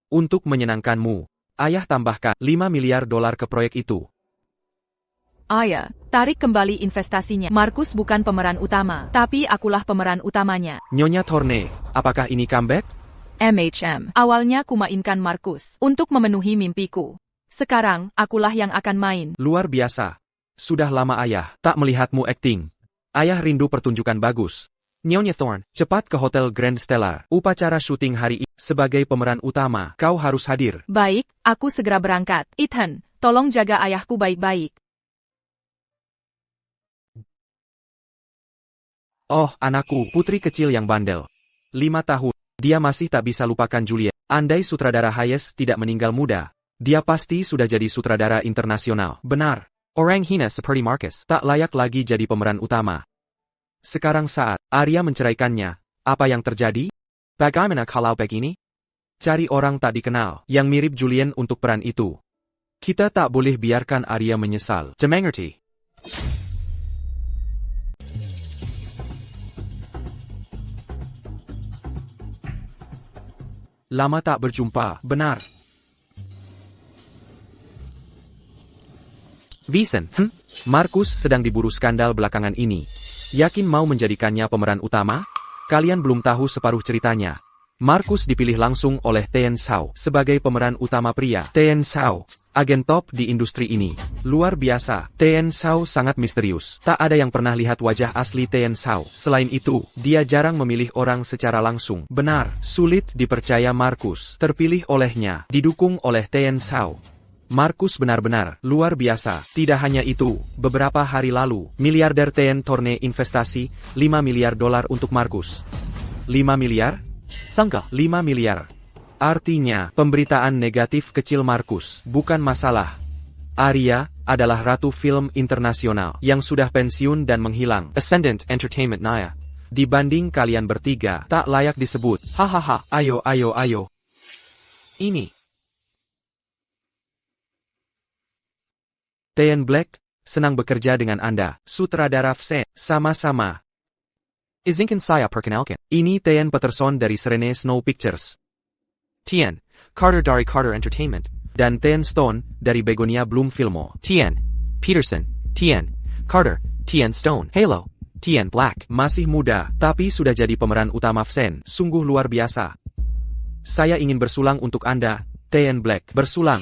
Untuk menyenangkanmu, ayah tambahkan $5 miliar ke proyek itu. Arya, tarik kembali investasinya. Marcus bukan pemeran utama, tapi akulah pemeran utamanya. Nyonya Thorne, apakah ini comeback? Awalnya kumainkan Marcus untuk memenuhi mimpiku. Sekarang, akulah yang akan main. Luar biasa. Sudah lama ayah tak melihatmu akting. Ayah rindu pertunjukan bagus. Nyonya Thorne, cepat ke Hotel Grand Stellar. Upacara syuting hari ini. Sebagai pemeran utama, kau harus hadir. Baik, aku segera berangkat. Ethan, tolong jaga ayahku baik-baik. Oh, anakku, putri kecil yang bandel. 5 tahun. Dia masih tak bisa lupakan Julia. Andai sutradara Hayes tidak meninggal muda, dia pasti sudah jadi sutradara internasional. Benar. Orang hina seperti Marcus tak layak lagi jadi pemeran utama. Sekarang saat Arya menceraikannya, apa yang terjadi? Bagaimana kalau begini? Cari orang tak dikenal yang mirip Julian untuk peran itu. Kita tak boleh biarkan Arya menyesal. Dimengerti? Lama tak berjumpa, benar? Vincent, Markus sedang diburu skandal belakangan ini. Yakin mau menjadikannya pemeran utama? Kalian belum tahu separuh ceritanya. Markus dipilih langsung oleh Tien Sao sebagai pemeran utama pria. Tien Sao, agen top di industri ini. Luar biasa, Tien Sao sangat misterius. Tak ada yang pernah lihat wajah asli Tien Sao. Selain itu, dia jarang memilih orang secara langsung. Benar, sulit dipercaya Markus terpilih olehnya, didukung oleh Tien Sao. Markus benar-benar luar biasa. Tidak hanya itu, beberapa hari lalu, miliarder Tien Torne investasi $5 miliar untuk Markus. 5 miliar? Sangka 5 miliar. Artinya, pemberitaan negatif kecil Markus bukan masalah. Arya adalah ratu film internasional yang sudah pensiun dan menghilang. Ascendant Entertainment Naya. Dibanding kalian bertiga, tak layak disebut. Hahaha, ayo. Ini. Tien Black, senang bekerja dengan Anda. Sutradara Vse, sama-sama. Izinkan saya perkenalkan. Ini Tien Peterson dari Serene Snow Pictures. Tien, Carter dari Carter Entertainment. Dan Tien Stone dari Begonia Bloom Filmo. Tien, Peterson, Tien, Carter, Tien Stone. Hello, Tien Black. Masih muda, tapi sudah jadi pemeran utama Vsen. Sungguh luar biasa. Saya ingin bersulang untuk Anda, Tien Black. Bersulang.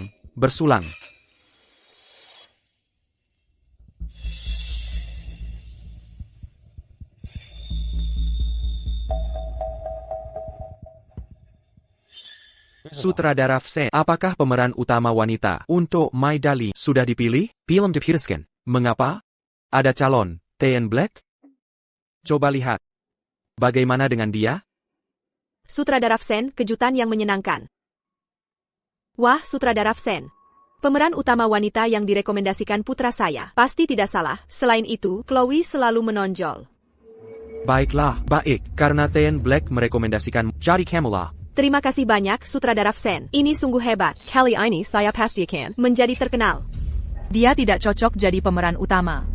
Sutradara Vse, apakah pemeran utama wanita untuk My Dali sudah dipilih? Belum diputuskan. Mengapa? Ada calon, Tien Black? Coba lihat. Bagaimana dengan dia? Sutradara Vsen, kejutan yang menyenangkan. Wah, Sutradara Vsen. Pemeran utama wanita yang direkomendasikan putra saya. Pasti tidak salah. Selain itu, Chloe selalu menonjol. Baiklah, baik. Karena Tien Black merekomendasikan jadi Kamala. Terima kasih banyak, Sutradara Vsen. Ini sungguh hebat. Kali ini saya pasti akan menjadi terkenal. Dia tidak cocok jadi pemeran utama.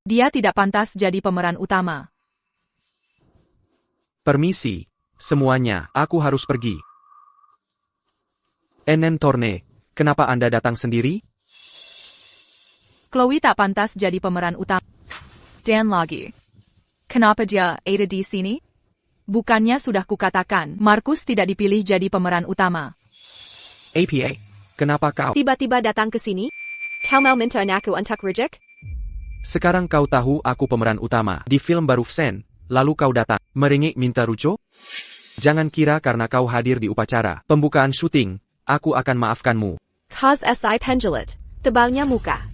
Dia tidak pantas jadi pemeran utama. Permisi, semuanya, aku harus pergi. Enen Torne, kenapa Anda datang sendiri? Chloe tak pantas jadi pemeran utama. Dan lagi. Kenapa dia ada di sini? Bukannya sudah kukatakan, Markus tidak dipilih jadi pemeran utama. APA, kenapa kau? Tiba-tiba datang ke sini? Kau mau minta aku untuk reject? Sekarang kau tahu aku pemeran utama di film baru Vsen, lalu kau datang, meringik minta rujuk? Jangan kira karena kau hadir di upacara pembukaan syuting, aku akan maafkanmu. Cause SI penjulet. Tebalnya muka.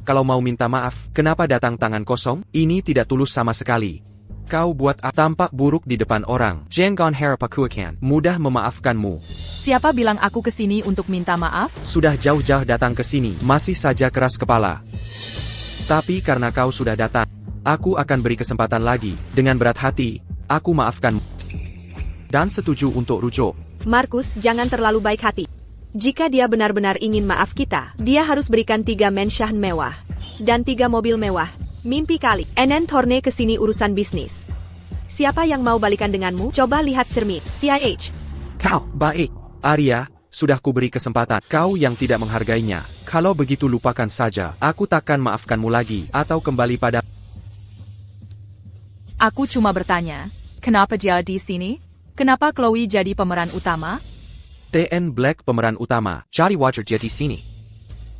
Kalau mau minta maaf, kenapa datang tangan kosong? Ini tidak tulus sama sekali. Kau buat tampak buruk di depan orang. Jangan harap aku akan mudah memaafkanmu. Siapa bilang aku ke sini untuk minta maaf? Sudah jauh-jauh datang ke sini, masih saja keras kepala. Tapi karena kau sudah datang, aku akan beri kesempatan lagi. Dengan berat hati, aku maafkanmu. Dan setuju untuk rujuk. Markus, jangan terlalu baik hati. Jika dia benar-benar ingin maaf kita, dia harus berikan 3 mensyahan mewah. Dan 3 mobil mewah. Mimpi kali. Enen Torne kesini urusan bisnis. Siapa yang mau balikan denganmu? Coba lihat cermin. CIH. Kau, baik. Arya, sudah kuberi kesempatan. Kau yang tidak menghargainya. Kalau begitu lupakan saja. Aku takkan maafkanmu lagi. Atau kembali pada... Aku cuma bertanya, kenapa dia di sini? Kenapa Chloe jadi pemeran utama? Tien Black pemeran utama, cari wajar dia di sini.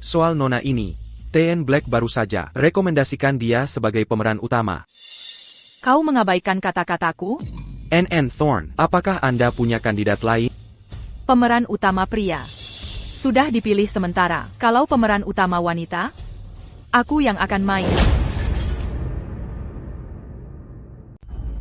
Soal nona ini, Tien Black baru saja rekomendasikan dia sebagai pemeran utama. Kau mengabaikan kata-kataku? NN Thorne, apakah Anda punya kandidat lain? Pemeran utama pria. Sudah dipilih sementara. Kalau pemeran utama wanita, aku yang akan main.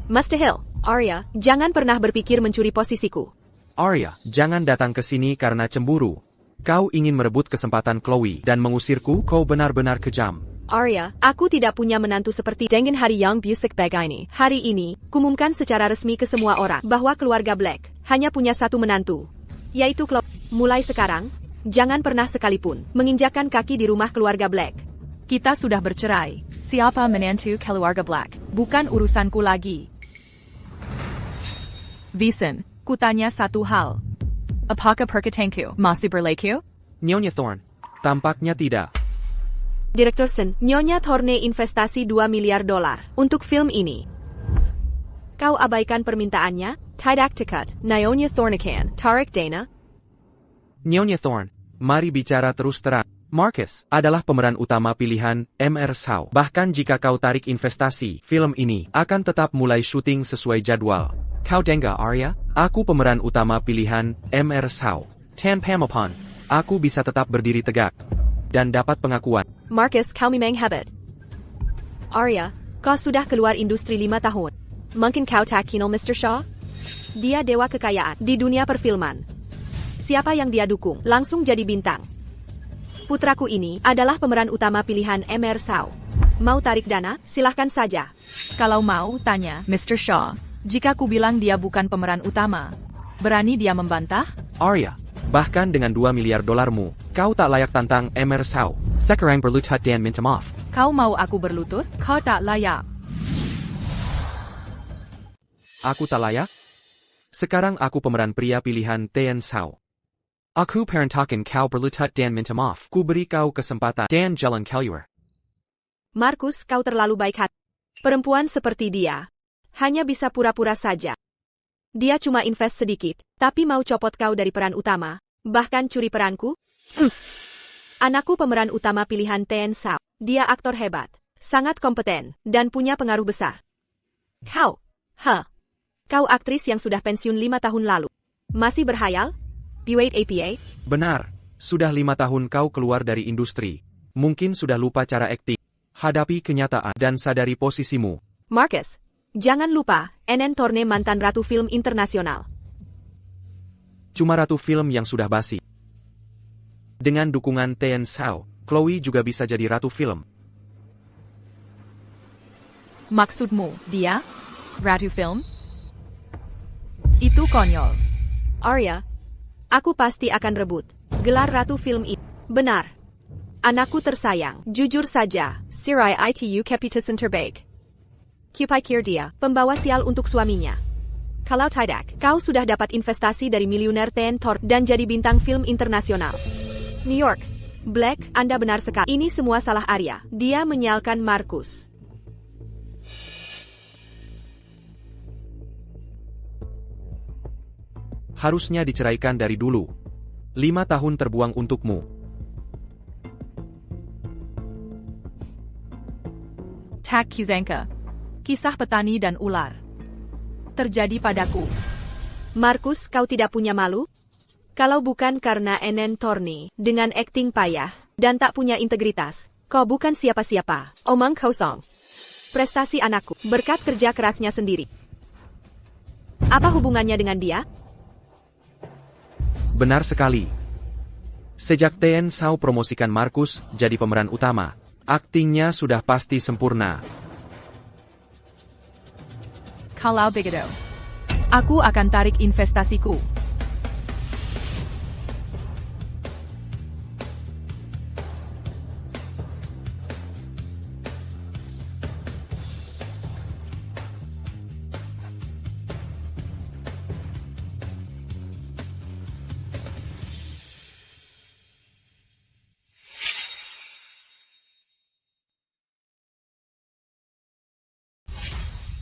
Mustahil, Arya, jangan pernah berpikir mencuri posisiku. Arya, jangan datang ke sini karena cemburu. Kau ingin merebut kesempatan Chloe dan mengusirku, kau benar-benar kejam. Arya, aku tidak punya menantu seperti dengan hari yang busuk begini. Hari ini, kumumkan secara resmi ke semua orang bahwa keluarga Black hanya punya satu menantu, yaitu Chloe. Mulai sekarang, jangan pernah sekalipun menginjakkan kaki di rumah keluarga Black. Kita sudah bercerai. Siapa menantu keluarga Black? Bukan urusanku lagi. Vincent, kutanya satu hal. Apakah perkatanku masih berlaku? Nyonya Thorne, tampaknya tidak. Direktur Sen, Nyonya Thorne investasi $2 miliar untuk film ini. Kau abaikan permintaannya? Tidak tekat, Nyonya Thornekan, Tarik Dana. Nyonya Thorne, mari bicara terus terang. Marcus adalah pemeran utama pilihan MR Shaw. Bahkan jika kau tarik investasi, film ini akan tetap mulai syuting sesuai jadwal. Kau dengar, Arya? Aku pemeran utama pilihan MR Shaw. Tanpa mapan, aku bisa tetap berdiri tegak dan dapat pengakuan. Marcus, kau memang hebat. Arya, kau sudah keluar industri 5 tahun. Mungkin kau tak kenal Mr. Shaw? Dia dewa kekayaan di dunia perfilman. Siapa yang dia dukung, langsung jadi bintang. Putraku ini adalah pemeran utama pilihan MR Shaw. Mau tarik dana? Silahkan saja. Kalau mau tanya, Mr. Shaw, jika ku bilang dia bukan pemeran utama, berani dia membantah? Arya, bahkan dengan $2 miliar, kau tak layak tantang MR Shaw. Sekarang berlutut dan minta maaf. Kau mau aku berlutut? Kau tak layak. Aku tak layak? Sekarang aku pemeran pria pilihan Taen Shaw. Aku perintakan kau berlutut dan minta maaf. Ku beri kau kesempatan dan jalan keluar. Marcus, kau terlalu baik hati. Perempuan seperti dia hanya bisa pura-pura saja. Dia cuma invest sedikit, tapi mau copot kau dari peran utama, bahkan curi peranku? Anakku pemeran utama pilihan Taen Shaw. Dia aktor hebat, sangat kompeten, dan punya pengaruh besar. Kau, kau aktris yang sudah pensiun 5 tahun lalu. Masih berhayal? Buat APA? Benar, sudah 5 tahun kau keluar dari industri. Mungkin sudah lupa cara akting. Hadapi kenyataan dan sadari posisimu. Marcus, jangan lupa, NN Thorne mantan ratu film internasional. Cuma ratu film yang sudah basi. Dengan dukungan Taen Shaw, Chloe juga bisa jadi ratu film. Maksudmu, dia? Ratu film? Itu konyol. Arya, aku pasti akan rebut gelar ratu film itu. Benar. Anakku tersayang, jujur saja, Sirai itu Kepitus terbaik. Kupikir dia, pembawa sial untuk suaminya. Kalau tidak, kau sudah dapat investasi dari miliuner Taen Thorne dan jadi bintang film internasional. New York, Black, Anda benar sekali. Ini semua salah Arya. Dia menyalahkan Marcus. Harusnya diceraikan dari dulu. 5 tahun terbuang untukmu. Tak Kuzanka. Kisah petani dan ular. Terjadi padaku. Marcus, kau tidak punya malu? Kalau bukan karena NN Thorne, dengan akting payah, dan tak punya integritas, kau bukan siapa-siapa. Omong kosong. Prestasi anakku, berkat kerja kerasnya sendiri. Apa hubungannya dengan dia? Benar sekali. Sejak Taen Shaw promosikan Marcus jadi pemeran utama, aktingnya sudah pasti sempurna. Kalau begitu, aku akan tarik investasiku.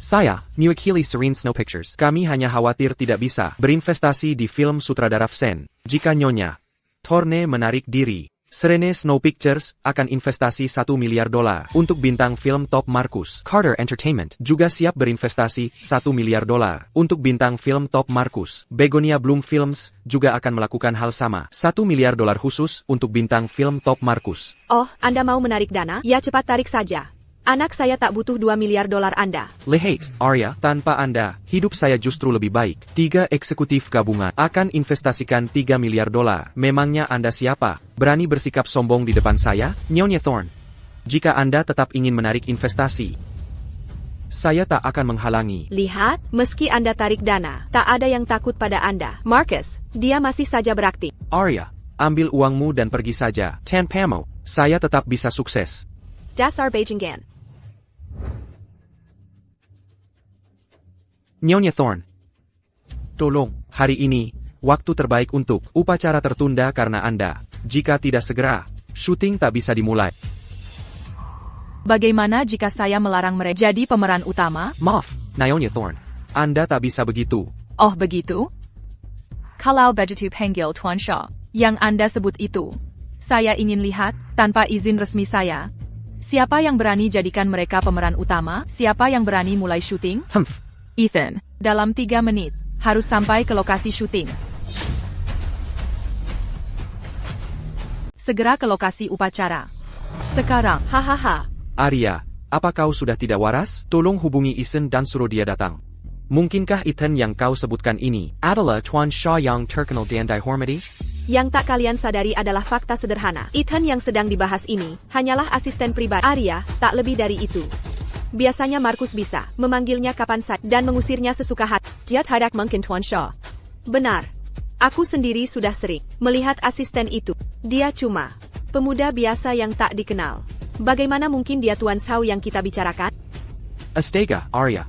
Saya, New Achilles Serene Snow Pictures. Kami hanya khawatir tidak bisa berinvestasi di film sutradara Vsen. Jika Nyonya Thorne menarik diri, Serene Snow Pictures akan investasi $1 miliar untuk bintang film top Marcus. Carter Entertainment juga siap berinvestasi $1 miliar untuk bintang film top Marcus. Begonia Bloom Films juga akan melakukan hal sama. $1 miliar khusus untuk bintang film top Marcus. Oh, Anda mau menarik dana? Ya cepat tarik saja. Anak saya tak butuh $2 miliar Anda. Lihat, Arya, tanpa Anda, hidup saya justru lebih baik. 3 eksekutif gabungan akan investasikan $3 miliar. Memangnya Anda siapa? Berani bersikap sombong di depan saya? Nyonya Thorne. Jika Anda tetap ingin menarik investasi, saya tak akan menghalangi. Lihat, meski Anda tarik dana, tak ada yang takut pada Anda. Marcus, dia masih saja berakting. Arya, ambil uangmu dan pergi saja. Tanpamu, saya tetap bisa sukses. Dasar Bajingan. Nyonya Thorne. Tolong, hari ini, waktu terbaik untuk upacara tertunda karena Anda. Jika tidak segera, syuting tak bisa dimulai. Bagaimana jika saya melarang mereka jadi pemeran utama? Maaf, Nyonya Thorne. Anda tak bisa begitu. Oh begitu? Kalau begitu panggil Tuan Shaw. Yang Anda sebut itu. Saya ingin lihat, tanpa izin resmi saya. Siapa yang berani jadikan mereka pemeran utama? Siapa yang berani mulai syuting? Ethan, dalam 3 menit, harus sampai ke lokasi syuting. Segera ke lokasi upacara. Sekarang. Hahaha. Arya, apa kau sudah tidak waras? Tolong hubungi Ethan dan suruh dia datang. Mungkinkah Ethan yang kau sebutkan ini adalah Tuan Shaw yang terkenal dan dihormati? Yang tak kalian sadari adalah fakta sederhana. Ethan yang sedang dibahas ini, hanyalah asisten pribadi Arya, tak lebih dari itu. Biasanya Marcus bisa memanggilnya kapan saja dan mengusirnya sesuka hati. Dia tidak mungkin Tuan Shaw. Benar. Aku sendiri sudah sering melihat asisten itu. Dia cuma pemuda biasa yang tak dikenal. Bagaimana mungkin dia Tuan Shaw yang kita bicarakan? Astaga, Arya.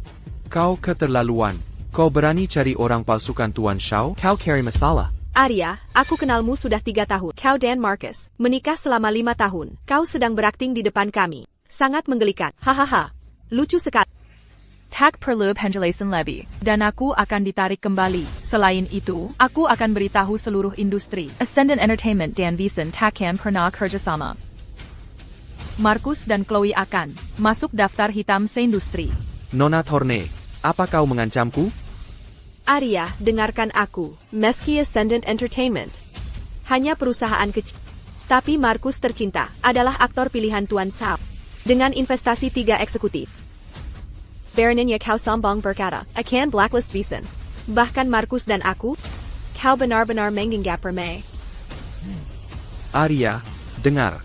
Kau keterlaluan. Kau berani cari orang palsukan Tuan Shaw? Kau cari masalah. Arya, aku kenalmu sudah 3 tahun. Kau dan Marcus menikah selama 5 tahun. Kau sedang berakting di depan kami. Sangat menggelikan. Hahaha. Lucu sekali. Tak perlu penjelasan lebih. Dan aku akan ditarik kembali. Selain itu, aku akan beritahu seluruh industri. Ascendant Entertainment dan Vincent takkan pernah kerjasama. Marcus dan Chloe akan masuk daftar hitam seindustri. Nona Thorne, apa kau mengancamku? Arya, dengarkan aku. Meski Ascendant Entertainment hanya perusahaan kecil, tapi Marcus tercinta adalah aktor pilihan Tuan Shaw. Dengan investasi 3 eksekutif. Baroninnya kau sombong berkata, akan blacklist Vincent. Bahkan Marcus dan aku, kau benar-benar menganggap remeh. Arya, dengar.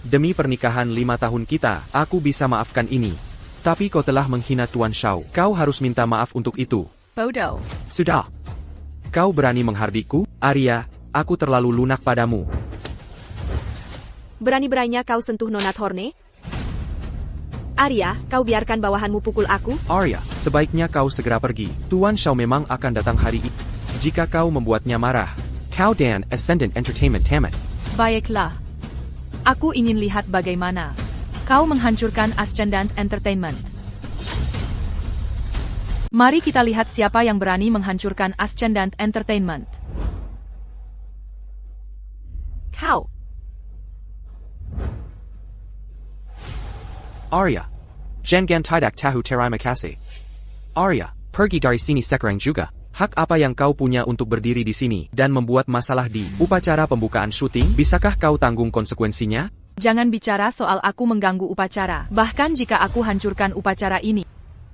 Demi pernikahan 5 tahun kita, aku bisa maafkan ini. Tapi kau telah menghina Tuan Shaw. Kau harus minta maaf untuk itu. Bodoh. Sudah. Kau berani menghardiku? Arya, aku terlalu lunak padamu. Berani-beraninya kau sentuh Nona Thorne? Arya, kau biarkan bawahanmu pukul aku? Arya, sebaiknya kau segera pergi. Tuan Shaw memang akan datang hari ini. Jika kau membuatnya marah, kau dan Ascendant Entertainment tamat. Baiklah. Aku ingin lihat bagaimana kau menghancurkan Ascendant Entertainment. Mari kita lihat siapa yang berani menghancurkan Ascendant Entertainment. Kau. Arya, jangan tidak tahu terima kasih. Arya, pergi dari sini sekarang juga. Hak apa yang kau punya untuk berdiri di sini dan membuat masalah di upacara pembukaan syuting? Bisakah kau tanggung konsekuensinya? Jangan bicara soal aku mengganggu upacara. Bahkan jika aku hancurkan upacara ini,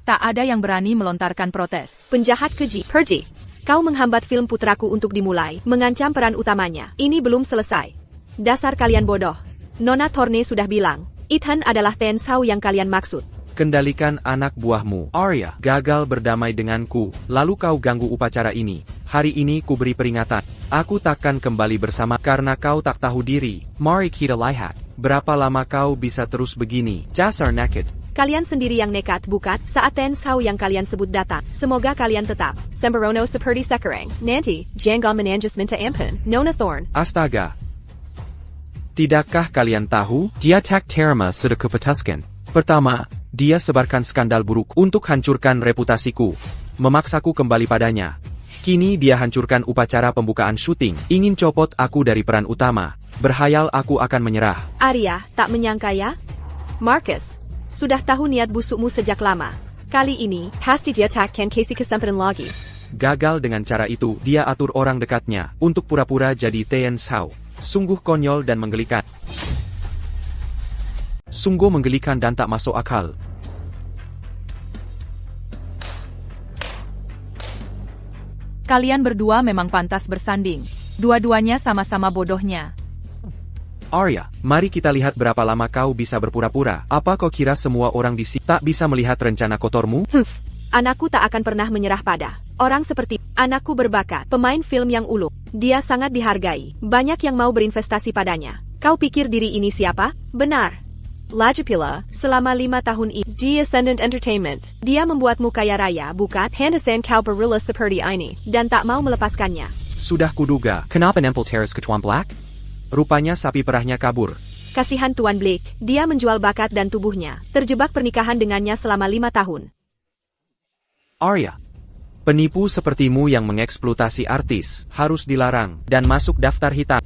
tak ada yang berani melontarkan protes. Penjahat keji. Pergi. Kau menghambat film putraku untuk dimulai, mengancam peran utamanya. Ini belum selesai. Dasar kalian bodoh. Nona Thorne sudah bilang, Ethan adalah Tuan Shaw yang kalian maksud. Kendalikan anak buahmu. Arya, gagal berdamai denganku, lalu kau ganggu upacara ini. Hari ini ku beri peringatan. Aku takkan kembali bersama karena kau tak tahu diri. Mari kita lihat, berapa lama kau bisa terus begini. Dasar naked. Kalian sendiri yang nekat, bukan? Saat Tuan Shaw yang kalian sebut datang, semoga kalian tetap sembrono seperti sekarang. Nanti, jangan menanjus minta ampun. Nona Thorne. Astaga. Tidakkah kalian tahu, dia tak terima sudah kuputuskan. Pertama, dia sebarkan skandal buruk untuk hancurkan reputasiku. Memaksaku kembali padanya. Kini dia hancurkan upacara pembukaan syuting. Ingin copot aku dari peran utama. Berhayal aku akan menyerah. Arya, tak menyangka ya? Marcus, sudah tahu niat busukmu sejak lama. Kali ini, pasti dia takkan kasih kesempatan lagi. Gagal dengan cara itu, dia atur orang dekatnya untuk pura-pura jadi Tuan Shaw. Sungguh konyol dan menggelikan. Sungguh menggelikan dan tak masuk akal. Kalian berdua memang pantas bersanding. Dua-duanya sama-sama bodohnya. Arya, mari kita lihat berapa lama kau bisa berpura-pura. Apa kau kira semua orang di sini tak bisa melihat rencana kotormu? Anakku tak akan pernah menyerah pada orang seperti anakku berbakat, pemain film yang ulung. Dia sangat dihargai. Banyak yang mau berinvestasi padanya. Kau pikir diri ini siapa? Benar. Lajapila, selama 5 tahun ini, di Ascendant Entertainment, dia membuatmu kaya raya, bukan? Henderson kau berula seperti ini, dan tak mau melepaskannya. Sudah kuduga. Kenapa nempel teres ke Tuan Black? Rupanya sapi perahnya kabur. Kasihan Tuan Blake, dia menjual bakat dan tubuhnya, terjebak pernikahan dengannya selama 5 tahun. Arya, penipu sepertimu yang mengeksploitasi artis harus dilarang dan masuk daftar hitam.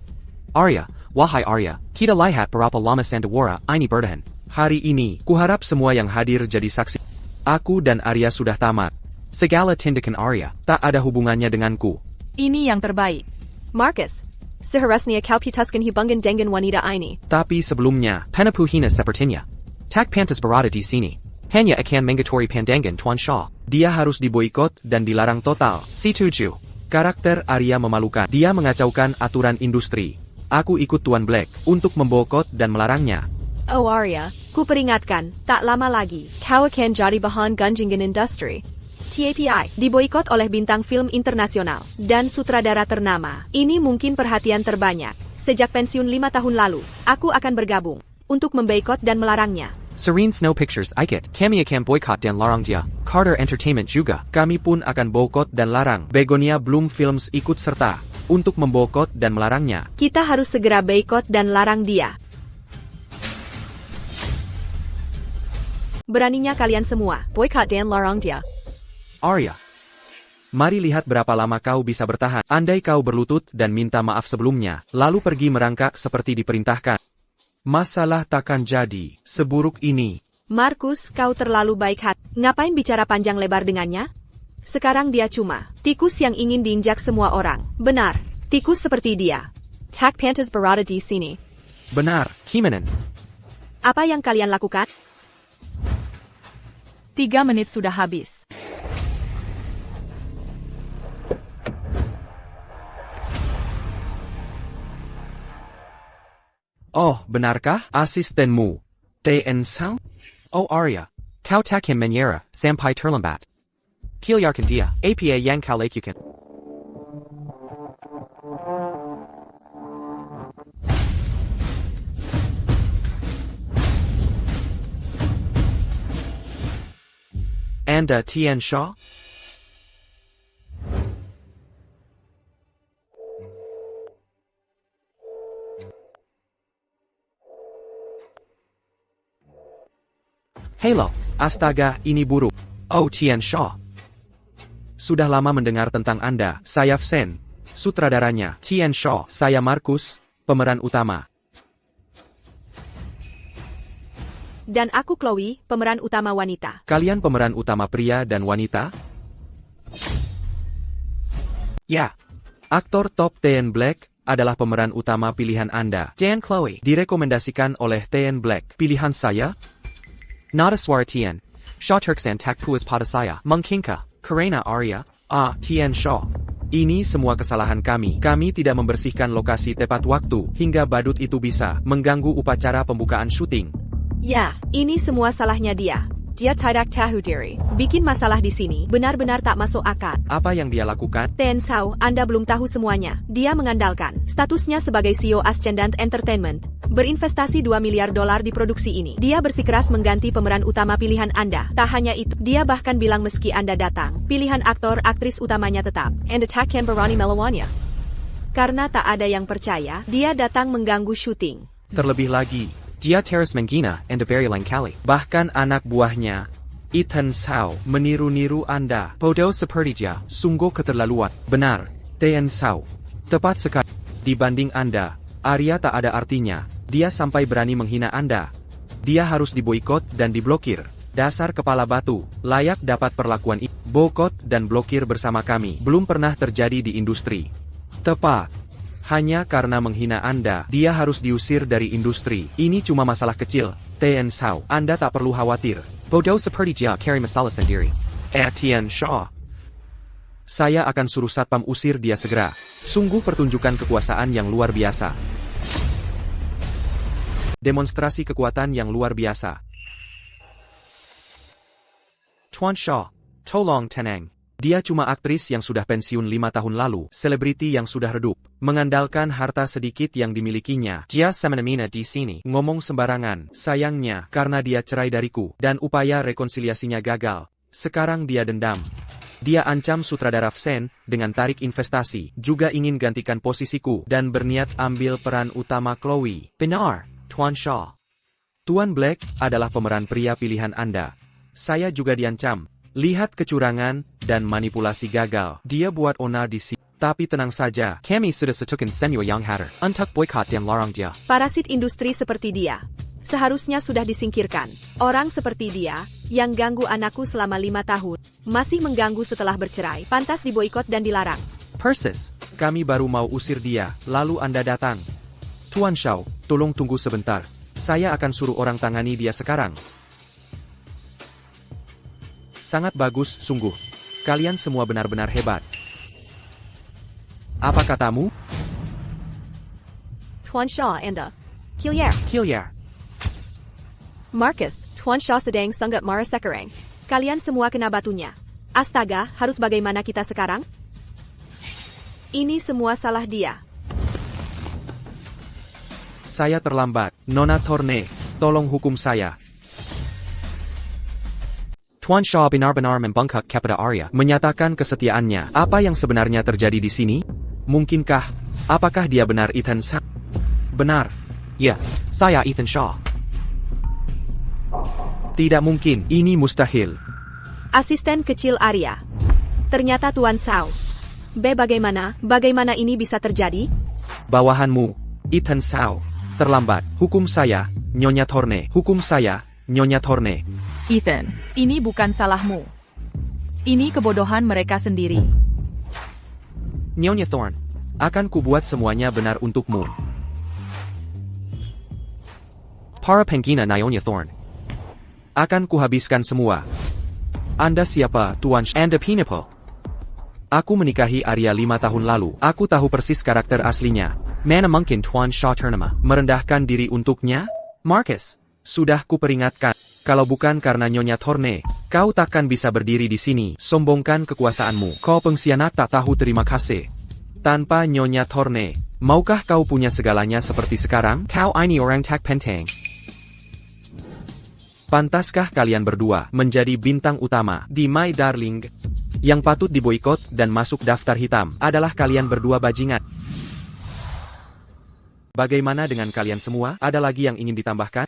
Arya, wahai Arya, kita lihat berapa lama Sandawara ini bertahan. Hari ini, kuharap semua yang hadir jadi saksi. Aku dan Arya sudah tamat. Segala tindakan Arya tak ada hubungannya denganku. Ini yang terbaik. Marcus, seharusnya kau putuskan hubungan dengan wanita ini. Tapi sebelumnya, penapuhina sepertinya. Tak pantas berada di sini. Hanya akan mengatori pandangan Tuan Shaw. Dia harus diboikot dan dilarang total. C7. Karakter Arya memalukan. Dia mengacaukan aturan industri. Aku ikut Tuan Black untuk memboikot dan melarangnya. Oh Arya, ku peringatkan, tak lama lagi, kau akan jadi bahan gunjingan industri. TAPI diboikot oleh bintang film internasional dan sutradara ternama. Ini mungkin perhatian terbanyak. Sejak pensiun 5 tahun lalu, aku akan bergabung untuk memboikot dan melarangnya. Serene Snow Pictures ikut. Kami akan boikot dan larang dia. Carter Entertainment juga. Kami pun akan boikot dan larang. Begonia Bloom Films ikut serta untuk memboikot dan melarangnya. Kita harus segera boikot dan larang dia. Beraninya kalian semua, boikot dan larang dia. Arya, mari lihat berapa lama kau bisa bertahan. Andai kau berlutut dan minta maaf sebelumnya, lalu pergi merangkak seperti diperintahkan, masalah takkan jadi seburuk ini. Markus, kau terlalu baik hati. Ngapain bicara panjang lebar dengannya? Sekarang dia cuma tikus yang ingin diinjak semua orang. Benar, tikus seperti dia. Tak pantas berada di sini. Benar, Himenon. Apa yang kalian lakukan? 3 menit sudah habis. Oh, benarkah? Asistenmu, TN Sao? Oh Arya, kau tak akan menyerah sampai terlambat. Kilyarkan dia, apa yang kau lakukan. Anda Tian Shaw? Halo, astaga, ini buruk. Oh Tian Shaw. Sudah lama mendengar tentang Anda, saya Sen, sutradaranya. Tian Shaw, saya Markus, pemeran utama. Dan aku Chloe, pemeran utama wanita. Kalian pemeran utama pria dan wanita? Ya, aktor top Tian Black adalah pemeran utama pilihan Anda. Jan Chloe direkomendasikan oleh Tian Black. Pilihan saya? Nada suara Tian. Shaw Turksan tak puas pada saya. Mengkingka, karena Arya, Tian Shaw. Ini semua kesalahan kami. Kami tidak membersihkan lokasi tepat waktu, hingga badut itu bisa mengganggu upacara pembukaan syuting. Ya, ini semua salahnya dia. Dia tidak tahu diri. Bikin masalah di sini, benar-benar tak masuk akal. Apa yang dia lakukan? Ten Sao, Anda belum tahu semuanya. Dia mengandalkan statusnya sebagai CEO Ascendant Entertainment, berinvestasi $2 miliar di produksi ini. Dia bersikeras mengganti pemeran utama pilihan Anda. Tak hanya itu, dia bahkan bilang meski Anda datang, pilihan aktor-aktris utamanya tetap. Anda takkan berani melawannya. Karena tak ada yang percaya, dia datang mengganggu syuting. Terlebih lagi, dia terus menghina Anda berulang kali. Bahkan anak buahnya, Ethan Sao, meniru-niru Anda. Bodoh seperti dia, sungguh keterlaluan. Benar, Tian Sao. Tepat sekali. Dibanding Anda, Arya tak ada artinya. Dia sampai berani menghina Anda. Dia harus diboikot dan diblokir. Dasar kepala batu, layak dapat perlakuan ini. Boikot dan blokir bersama kami. Belum pernah terjadi di industri. Tepat. Hanya karena menghina Anda, dia harus diusir dari industri. Ini cuma masalah kecil. Tian Sao, Anda tak perlu khawatir. Bodoh seperti dia carry masalah sendiri. Tian Shaw. Saya akan suruh satpam usir dia segera. Sungguh pertunjukan kekuasaan yang luar biasa. demonstrasi kekuatan yang luar biasa. Tuan Shaw, tolong tenang. Dia cuma aktris yang sudah pensiun 5 tahun lalu, selebriti yang sudah redup, mengandalkan harta sedikit yang dimilikinya. Dia semena-mena di sini, ngomong sembarangan. Sayangnya, karena dia cerai dariku, dan upaya rekonsiliasinya gagal, sekarang dia dendam. Dia ancam sutradara Fsen dengan tarik investasi, juga ingin gantikan posisiku, dan berniat ambil peran utama Chloe. Benar, Tuan Shaw. Tuan Black adalah pemeran pria pilihan Anda. Saya juga diancam. Lihat kecurangan dan manipulasi gagal. Dia buat onar di sini. Tapi tenang saja. Kami sudah setukan semua yang hadir. Untuk boykot dan larang dia. Parasit industri seperti dia seharusnya sudah disingkirkan. Orang seperti dia, yang ganggu anakku selama 5 tahun, masih mengganggu setelah bercerai, pantas diboikot dan dilarang. Persis, kami baru mau usir dia, lalu Anda datang. Tuan Shaw, tolong tunggu sebentar. Saya akan suruh orang tangani dia sekarang. Sangat bagus, sungguh. Kalian semua benar-benar hebat. Apa katamu? Tuan Shaw Anda. Killier. Marcus, Tuan Shaw sedang sangat marah sekarang. Kalian semua kena batunya. Astaga, harus bagaimana kita sekarang? Ini semua salah dia. Saya terlambat. Nona Thorne, tolong hukum saya. Tuan Shaw benar-benar membengkak kepada Arya, menyatakan kesetiaannya. Apa yang sebenarnya terjadi di sini? Mungkinkah? Apakah dia benar Ethan Shaw? Benar. Ya, saya Ethan Shaw. Tidak mungkin, ini mustahil. Asisten kecil Arya. Ternyata Tuan Shaw. Bagaimana ini bisa terjadi? Bawahanmu, Ethan Shaw. Terlambat. Hukum saya, Nyonya Thorne. Hukum saya, Nyonya Thorne. Ethan, ini bukan salahmu. Ini kebodohan mereka sendiri. Nyonya Thorne, akan kubuat semuanya benar untukmu. Para pengguna Nyonya Thorne. Akan kuhabiskan semua. Anda siapa, Tuan Anda Pineapple? Aku menikahi Arya 5 tahun lalu. Aku tahu persis karakter aslinya. Mana mungkin Tuan Shaw Turnema merendahkan diri untuknya? Marcus, sudah kuperingatkan. Kalau bukan karena Nyonya Thorne, kau takkan bisa berdiri di sini. Sombongkan kekuasaanmu. Kau pengkhianat tak tahu terima kasih. Tanpa Nyonya Thorne, maukah kau punya segalanya seperti sekarang? Kau ini orang tak penting. Pantaskah kalian berdua menjadi bintang utama di My Darling? Yang patut diboikot dan masuk daftar hitam adalah kalian berdua bajingan. Bagaimana dengan kalian semua? Ada lagi yang ingin ditambahkan?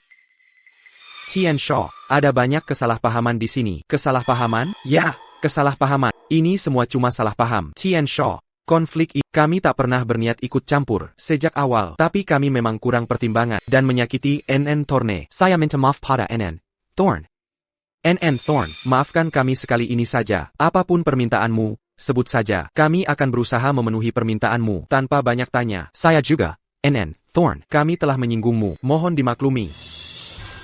Tian Shaw, ada banyak kesalahpahaman di sini. Kesalahpahaman? Ya, kesalahpahaman. Ini semua cuma salah paham. Tian Shaw, konflik ini kami tak pernah berniat ikut campur sejak awal. Tapi kami memang kurang pertimbangan dan menyakiti NN Thorne. Saya minta maaf pada NN Thorne. NN Thorne, maafkan kami sekali ini saja. Apapun permintaanmu, sebut saja. Kami akan berusaha memenuhi permintaanmu tanpa banyak tanya. Saya juga, NN Thorne. Kami telah menyinggungmu. Mohon dimaklumi.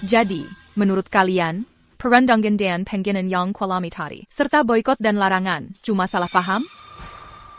Jadi, menurut kalian, perundungan dan penghinaan yang kualamitari, serta boikot dan larangan, cuma salah paham?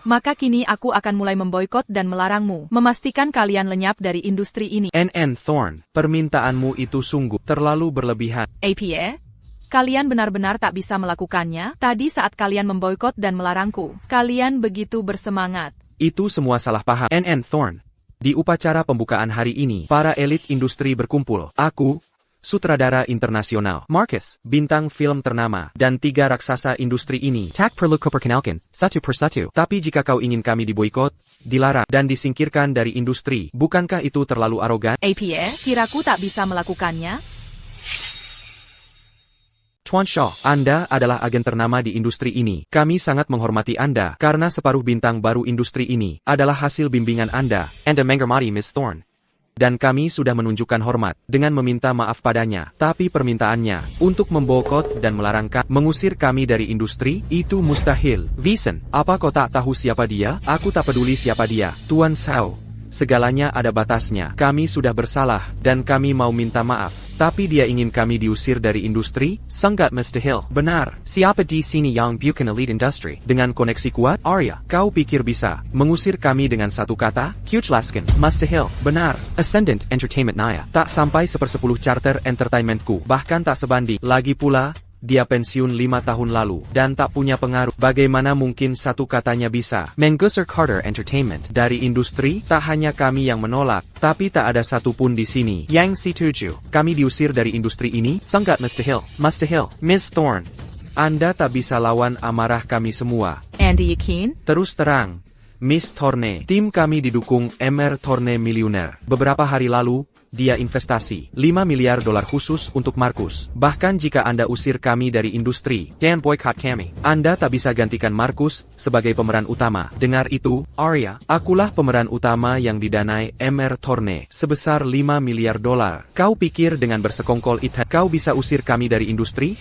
Maka kini aku akan mulai memboikot dan melarangmu, memastikan kalian lenyap dari industri ini. NN Thorne, permintaanmu itu sungguh terlalu berlebihan. APA? Kalian benar-benar tak bisa melakukannya. Tadi saat kalian memboikot dan melarangku, kalian begitu bersemangat. Itu semua salah paham. NN Thorne, di upacara pembukaan hari ini, para elit industri berkumpul. Aku, sutradara internasional, Marcus, bintang film ternama, dan 3 raksasa industri ini. Tak perlu kau perkenalkan, satu persatu. Tapi jika kau ingin kami diboikot, dilarang, dan disingkirkan dari industri, bukankah itu terlalu arogan? APA, kiraku tak bisa melakukannya. Tuan Shaw, Anda adalah agen ternama di industri ini. Kami sangat menghormati Anda, karena separuh bintang baru industri ini adalah hasil bimbingan Anda. Anda menghormati Miss Thorne. Dan kami sudah menunjukkan hormat dengan meminta maaf padanya. Tapi permintaannya untuk membokot dan mengusir kami dari industri, itu mustahil. Vincent, apa kau tak tahu siapa dia? Aku tak peduli siapa dia. Tuan Shaw, segalanya ada batasnya. Kami sudah bersalah, dan kami mau minta maaf. Tapi dia ingin kami diusir dari industri? Sangat mustahil. Benar. Siapa di sini yang bukan elite industry? Dengan koneksi kuat? Arya, kau pikir bisa mengusir kami dengan satu kata? Jelaskan. Mustahil. Benar. Ascendant Entertainment Naya. Tak sampai 1/10 charter entertainmentku. Bahkan tak sebanding. Lagi pula, dia pensiun 5 tahun lalu, dan tak punya pengaruh. Bagaimana mungkin satu katanya bisa mengusir Carter Entertainment dari industri? Tak hanya kami yang menolak, tapi tak ada satupun di sini yang setuju kami diusir dari industri ini. Sangat mustahil. Mustahil. Miss Thorne, Anda tak bisa lawan amarah kami semua. Anda yakin? Terus terang, Miss Thorne, tim kami didukung Mr. Thorne milioner. Beberapa hari lalu, dia investasi $5 miliar khusus untuk Markus. Bahkan jika Anda usir kami dari industri dan boycott kami, Anda tak bisa gantikan Markus sebagai pemeran utama. Dengar itu, Arya, akulah pemeran utama yang didanai Mr. Thorne sebesar $5 miliar. Kau pikir dengan bersekongkol itu kau bisa usir kami dari industri?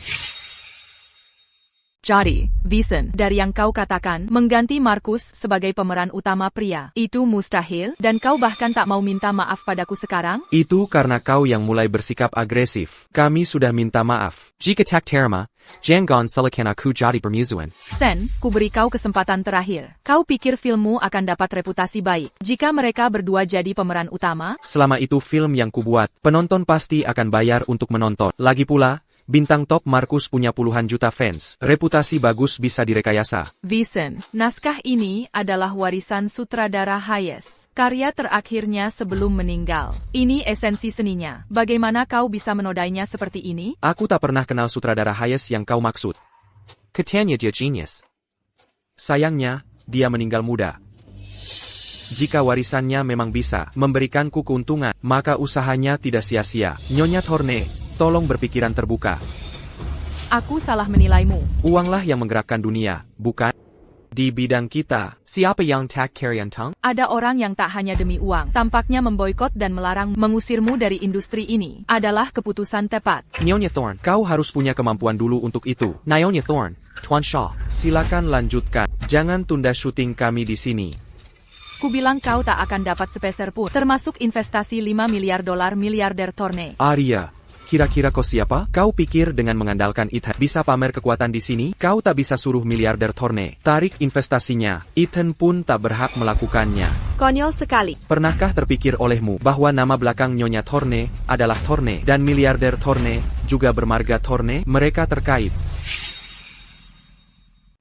Jadi, Vincent, dari yang kau katakan, mengganti Markus sebagai pemeran utama pria, itu mustahil, dan kau bahkan tak mau minta maaf padaku sekarang? Itu karena kau yang mulai bersikap agresif. Kami sudah minta maaf. Jika tak terima, jangan salahkan aku jadi permusuhan. Sen, ku beri kau kesempatan terakhir. Kau pikir filmmu akan dapat reputasi baik jika mereka berdua jadi pemeran utama? Selama itu film yang kubuat, penonton pasti akan bayar untuk menonton. Lagi pula, bintang top Markus punya puluhan juta fans. Reputasi bagus bisa direkayasa. Vincent, naskah ini adalah warisan sutradara Hayes. Karya terakhirnya sebelum meninggal. Ini esensi seninya. Bagaimana kau bisa menodainya seperti ini? Aku tak pernah kenal sutradara Hayes yang kau maksud. Katanya dia genius. Sayangnya, dia meninggal muda. Jika warisannya memang bisa memberikanku keuntungan, maka usahanya tidak sia-sia. Nyonya Thorne, tolong berpikiran terbuka. Aku salah menilaimu. Uanglah yang menggerakkan dunia, bukan? Di bidang kita, siapa yang tak carry tongue? Ada orang yang tak hanya demi uang, tampaknya memboikot dan melarang mengusirmu dari industri ini. Adalah keputusan tepat. Nyonya Thorne, kau harus punya kemampuan dulu untuk itu. Nyonya Thorne, Tuan Shaw, silakan lanjutkan. Jangan tunda syuting kami di sini. Kubilang kau tak akan dapat sepeser pun, termasuk investasi $5 miliar miliarder Thorne. Arya, kira-kira kau siapa? Kau pikir dengan mengandalkan Ethan bisa pamer kekuatan di sini? Kau tak bisa suruh miliarder Thorne tarik investasinya. Ethan pun tak berhak melakukannya. Konyol sekali. Pernahkah terpikir olehmu bahwa nama belakang Nyonya Thorne adalah Thorne dan miliarder Thorne juga bermarga Thorne? Mereka terkait.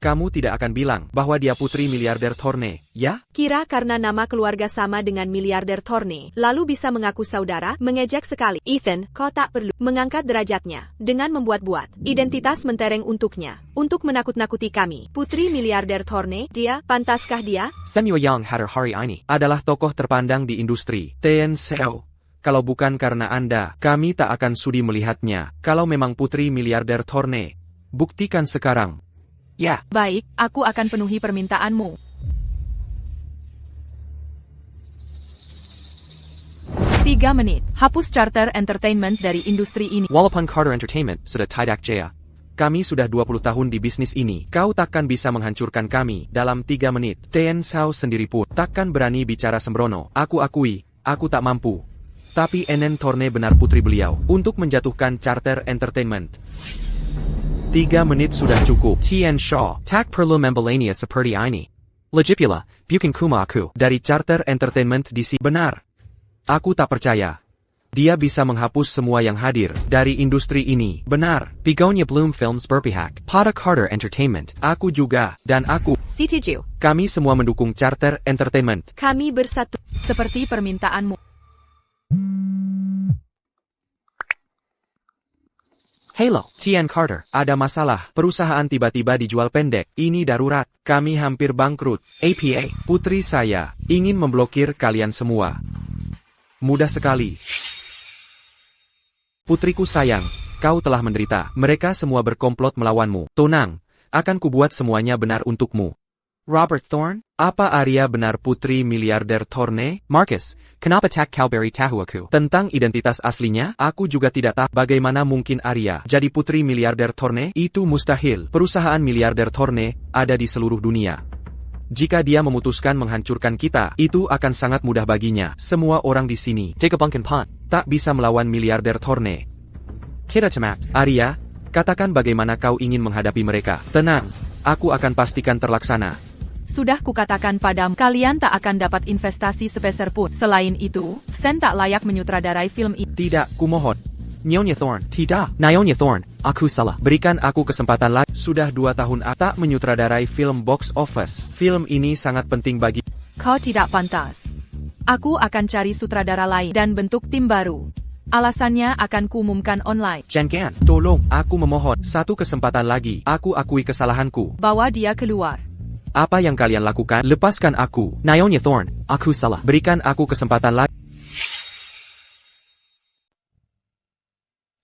Kamu tidak akan bilang bahwa dia putri miliarder Thorne, ya? Kira karena nama keluarga sama dengan miliarder Thorne, lalu bisa mengaku saudara? Mengejek sekali. Ethan, kau tak perlu mengangkat derajatnya dengan membuat-buat identitas mentereng untuknya, untuk menakut-nakuti kami. Putri miliarder Thorne, dia, pantaskah dia? Samuel Yang Hatter hari ini adalah tokoh terpandang di industri TNCO. Kalau bukan karena Anda, kami tak akan sudi melihatnya. Kalau memang putri miliarder Thorne, buktikan sekarang. Ya. Baik, aku akan penuhi permintaanmu. 3 menit. Hapus Charter Entertainment dari industri ini. Walaupun Carter Entertainment sudah tidak jaya, kami sudah 20 tahun di bisnis ini. Kau takkan bisa menghancurkan kami dalam 3 menit. Tian Sao sendiri pun takkan berani bicara sembrono. Aku akui, aku tak mampu. Tapi Enen Thorne benar putri beliau untuk menjatuhkan Charter Entertainment. 3 menit sudah cukup. Tian Shaw, tak perlu membelainya seperti ini. Lagipula, bukan kuma aku dari Charter Entertainment DC. Benar. Aku tak percaya. Dia bisa menghapus semua yang hadir dari industri ini. Benar. Begonia Bloom Films berpihak pada Carter Entertainment. Aku juga, dan aku. Setuju. Kami semua mendukung Charter Entertainment. Kami bersatu. Seperti permintaanmu. Hello, Tian Carter. Ada masalah. Perusahaan tiba-tiba dijual pendek. Ini darurat. Kami hampir bangkrut. APA, putri saya, ingin memblokir kalian semua. Mudah sekali. Putriku sayang, kau telah menderita. Mereka semua berkomplot melawanmu. Tenang, akan kubuat semuanya benar untukmu. Robert Thorne, apa Arya benar putri miliarder Thorne? Marcus, kenapa tak kau beri tahu aku tentang identitas aslinya? Aku juga tidak tahu bagaimana mungkin Arya jadi putri miliarder Thorne. Itu mustahil. Perusahaan miliarder Thorne ada di seluruh dunia. Jika dia memutuskan menghancurkan kita, itu akan sangat mudah baginya. Semua orang di sini, take a bunkin pot, tak bisa melawan miliarder Thorne. Kita cemak. Arya, katakan bagaimana kau ingin menghadapi mereka. Tenang, aku akan pastikan terlaksana. Sudah kukatakan padamu, kalian tak akan dapat investasi sepeser pun. Selain itu, Sen tak layak menyutradarai film ini. Tidak, kumohon. Nyonya Thorne, tidak. Nyonya Thorne, aku salah. Berikan aku kesempatan lagi. Sudah 2 tahun tak menyutradarai film box office. Film ini sangat penting bagi... Kau tidak pantas. Aku akan cari sutradara lain dan bentuk tim baru. Alasannya akan kuumumkan online. Jangan, tolong, aku memohon. 1 kesempatan lagi. Aku akui kesalahanku. Bawa dia keluar. Apa yang kalian lakukan? Lepaskan aku. Nyonya Thorne, aku salah. Berikan aku kesempatan lagi.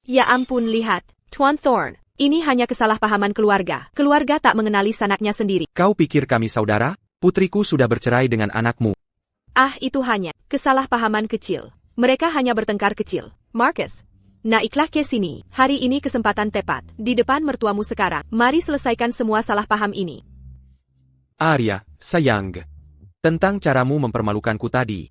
Ya ampun, lihat, Tuan Thorne. Ini hanya kesalahpahaman keluarga. Keluarga tak mengenali sanaknya sendiri. Kau pikir kami saudara? Putriku sudah bercerai dengan anakmu. Ah, itu hanya kesalahpahaman kecil. Mereka hanya bertengkar kecil. Marcus, naiklah ke sini. Hari ini kesempatan tepat. Di depan mertuamu sekarang. Mari selesaikan semua salah paham ini. Arya, sayang. Tentang caramu mempermalukanku tadi.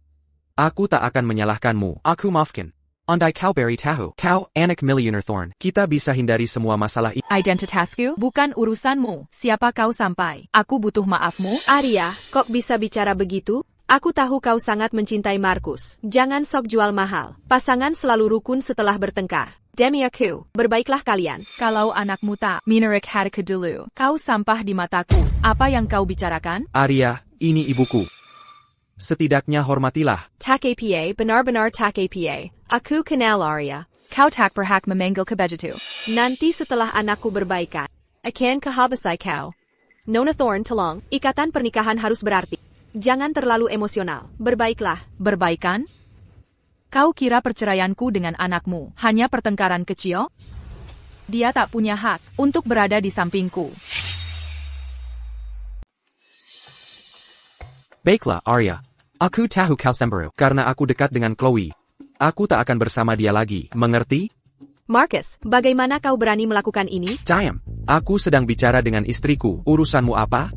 Aku tak akan menyalahkanmu. Aku maafkan. Andai kau beri tahu, kau anak millionaire Thorne, kita bisa hindari semua masalah ini. Identitasku bukan urusanmu. Siapa kau sampai? Aku butuh maafmu. Arya, kok bisa bicara begitu? Aku tahu kau sangat mencintai Marcus. Jangan sok jual mahal. Pasangan selalu rukun setelah bertengkar. Demi aku, berbaiklah kalian. Kalau anakmu tak menarik hatiku dulu, kau sampah di mataku. Apa yang kau bicarakan? Arya, ini ibuku. Setidaknya hormatilah. Tak apa, benar-benar tak apa. Aku kenal Arya. Kau tak berhak memanggil kebegitu. Nanti setelah anakku berbaikan, akan kehabisai kau. Nona Thorne, tolong, ikatan pernikahan harus berarti. Jangan terlalu emosional. Berbaiklah. Berbaikan? Kau kira perceraianku dengan anakmu hanya pertengkaran kecil? Dia tak punya hak untuk berada di sampingku. Baiklah, Arya. Aku tahu kau cemburu karena aku dekat dengan Chloe. Aku tak akan bersama dia lagi, mengerti? Marcus, bagaimana kau berani melakukan ini? Diam. Aku sedang bicara dengan istriku. Urusanmu apa?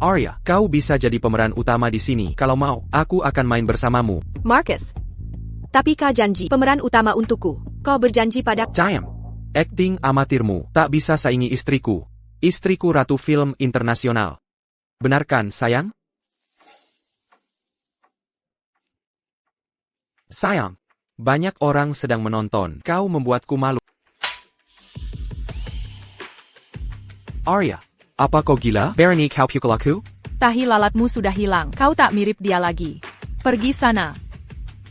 Arya, kau bisa jadi pemeran utama di sini. Kalau mau, aku akan main bersamamu. Marcus. Tapi kau janji pemeran utama untukku. Kau berjanji pada... Diam. Akting amatirmu tak bisa saingi istriku. Istriku ratu film internasional. Benarkan, sayang? Sayang, banyak orang sedang menonton. Kau membuatku malu. Arya, apa kau gila? Berani kau pukul aku? Tahi lalatmu sudah hilang. Kau tak mirip dia lagi. Pergi sana.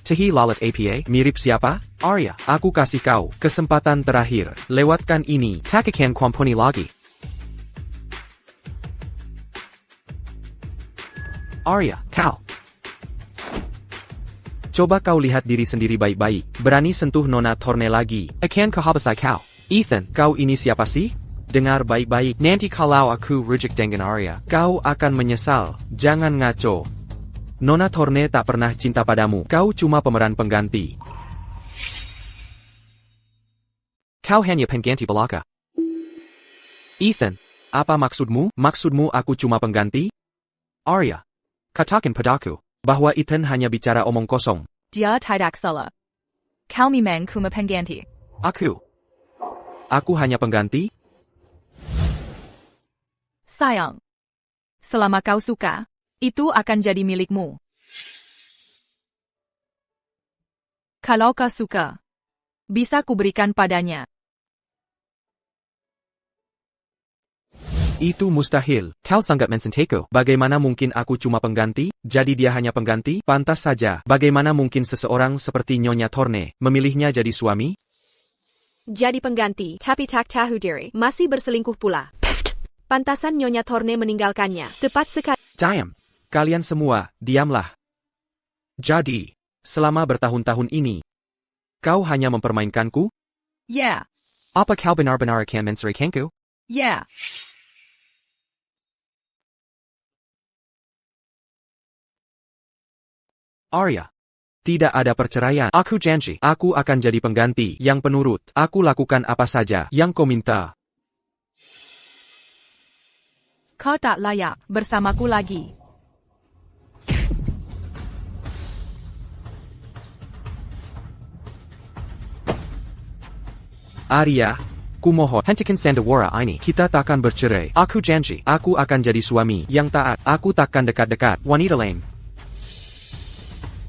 Tahi lalat apa? Mirip siapa? Arya, aku kasih kau kesempatan terakhir. Lewatkan ini. Tak akan kuampuni lagi. Arya, kau. Coba kau lihat diri sendiri baik-baik. Berani sentuh Nona Thorne lagi. Akan kehabisai kau. Ethan, kau ini siapa sih? Dengar baik-baik. Nanti kalau aku rujuk dengan Arya, kau akan menyesal. Jangan ngaco. Nona Thorne tak pernah cinta padamu. Kau cuma pemeran pengganti. Kau hanya pengganti belaka. Ethan, apa maksudmu? Maksudmu aku cuma pengganti? Arya, katakan padaku bahwa Ethan hanya bicara omong kosong. Dia tidak salah. Kau memang cuma pengganti. Aku hanya pengganti? Sayang. Selama kau suka, itu akan jadi milikmu. Kalau kau suka, bisa kuberikan padanya. Itu mustahil. Kau sangat mencintai. Bagaimana mungkin aku cuma pengganti? Jadi dia hanya pengganti? Pantas saja. Bagaimana mungkin seseorang seperti Nyonya Thorne memilihnya jadi suami? Jadi pengganti, tapi tak tahu diri. Masih berselingkuh pula. Pantasan Nyonya Thorne meninggalkannya. Tepat sekali. Diam. Kalian semua, diamlah. Jadi, selama bertahun-tahun ini, kau hanya mempermainkanku? Yeah. Apa kau benar-benar akan menceraikanku? Yeah. Arya, tidak ada perceraian. Aku janji, aku akan jadi pengganti yang penurut. Aku lakukan apa saja yang kau minta. Kau tak layak bersamaku lagi. Arya, kumohon, hentikan sandiwara ini. Kita takkan bercerai. Aku janji, aku akan jadi suami yang taat. Aku takkan dekat-dekat wanita lain.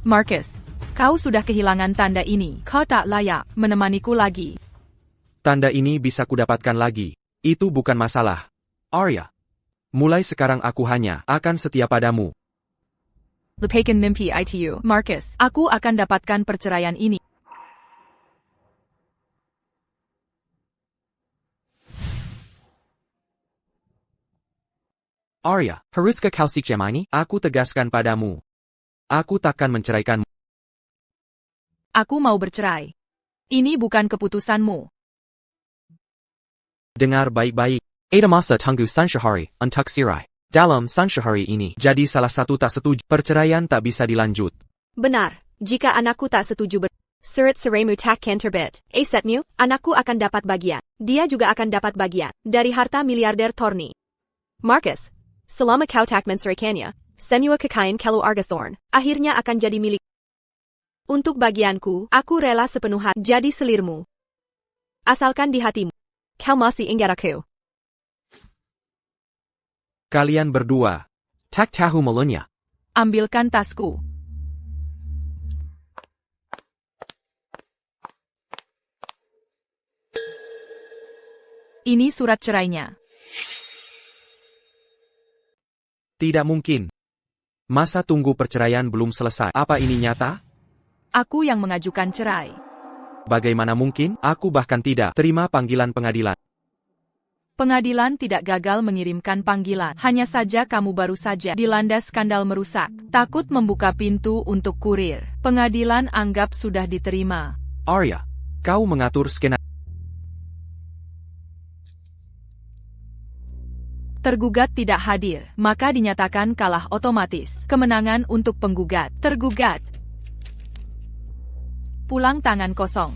Marcus, kau sudah kehilangan tanda ini. Kau tak layak menemaniku lagi. Tanda ini bisa kudapatkan lagi. Itu bukan masalah. Arya, mulai sekarang aku hanya akan setia padamu. Lupakan mimpi itu, Marcus. Aku akan dapatkan perceraian ini. Arya, haruskah kau jam ini? Aku tegaskan padamu. Aku takkan menceraikanmu. Aku mau bercerai. Ini bukan keputusanmu. Dengar baik-baik. Ada masa tunggu Sanshahari, untuk sirai. Dalam Sanshahari ini, jadi salah satu tak setuju. Perceraian tak bisa dilanjut. Benar, jika anakku tak setuju surat seremu takkan terbit. Asetmu, anakku akan dapat bagian. Dia juga akan dapat bagian dari harta miliarder Thorny. Marcus, selama kau tak menceraikannya, semua kekayaan keluarga Thorn akhirnya akan jadi milik. Untuk bagianku, aku rela sepenuh hati jadi selirmu. Asalkan di hatimu, kau masih ingat aku. Kalian berdua, tak tahu malunya. Ambilkan tasku. Ini surat cerainya. Tidak mungkin. Masa tunggu perceraian belum selesai. Apa ini nyata? Aku yang mengajukan cerai. Bagaimana mungkin? Aku bahkan tidak terima panggilan pengadilan. Pengadilan tidak gagal mengirimkan panggilan. Hanya saja kamu baru saja dilanda skandal merusak. Takut membuka pintu untuk kurir. Pengadilan anggap sudah diterima. Arya, kau mengatur skenario. Tergugat tidak hadir, maka dinyatakan kalah otomatis. Kemenangan untuk penggugat. Tergugat. Pulang tangan kosong.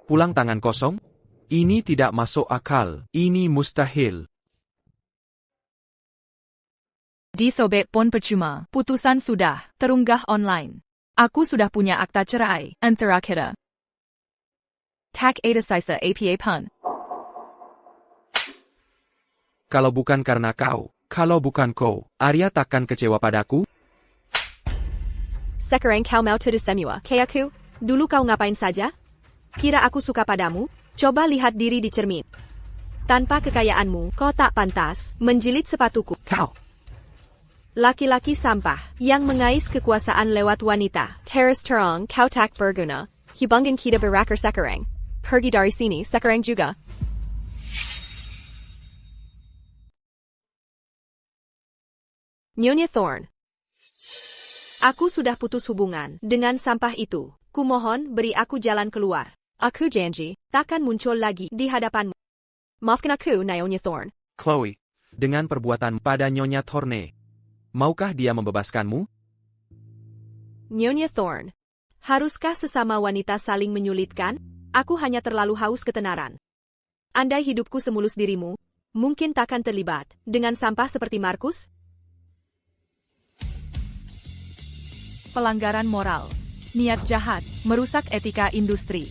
Pulang tangan kosong? Ini tidak masuk akal. Ini mustahil. Disobek pun percuma. Putusan sudah terunggah online. Aku sudah punya akta cerai antara kita. Tak ada sisa apa pun. Kalau bukan karena kau, kalau bukan kau, Arya takkan kecewa padaku? Sekarang kau mau tuduh semua ke aku? Dulu kau ngapain saja? Kira aku suka padamu? Coba lihat diri di cermin. Tanpa kekayaanmu, kau tak pantas menjilid sepatuku. Kau. Laki-laki sampah yang mengais kekuasaan lewat wanita. Teres terang, kau tak berguna. Hubungan kita berakhir sekarang. Pergi dari sini sekarang juga. Nyonya Thorn. Aku sudah putus hubungan dengan sampah itu. Kumohon beri aku jalan keluar. Aku janji, takkan muncul lagi di hadapanmu. Maafkan aku, Nyonya Thorn. Chloe, dengan perbuatan pada Nyonya Thorne, maukah dia membebaskanmu? Nyonya Thorn. Haruskah sesama wanita saling menyulitkan? Aku hanya terlalu haus ketenaran. Andai hidupku semulus dirimu, mungkin takkan terlibat dengan sampah seperti Markus? Pelanggaran moral. Niat jahat, merusak etika industri.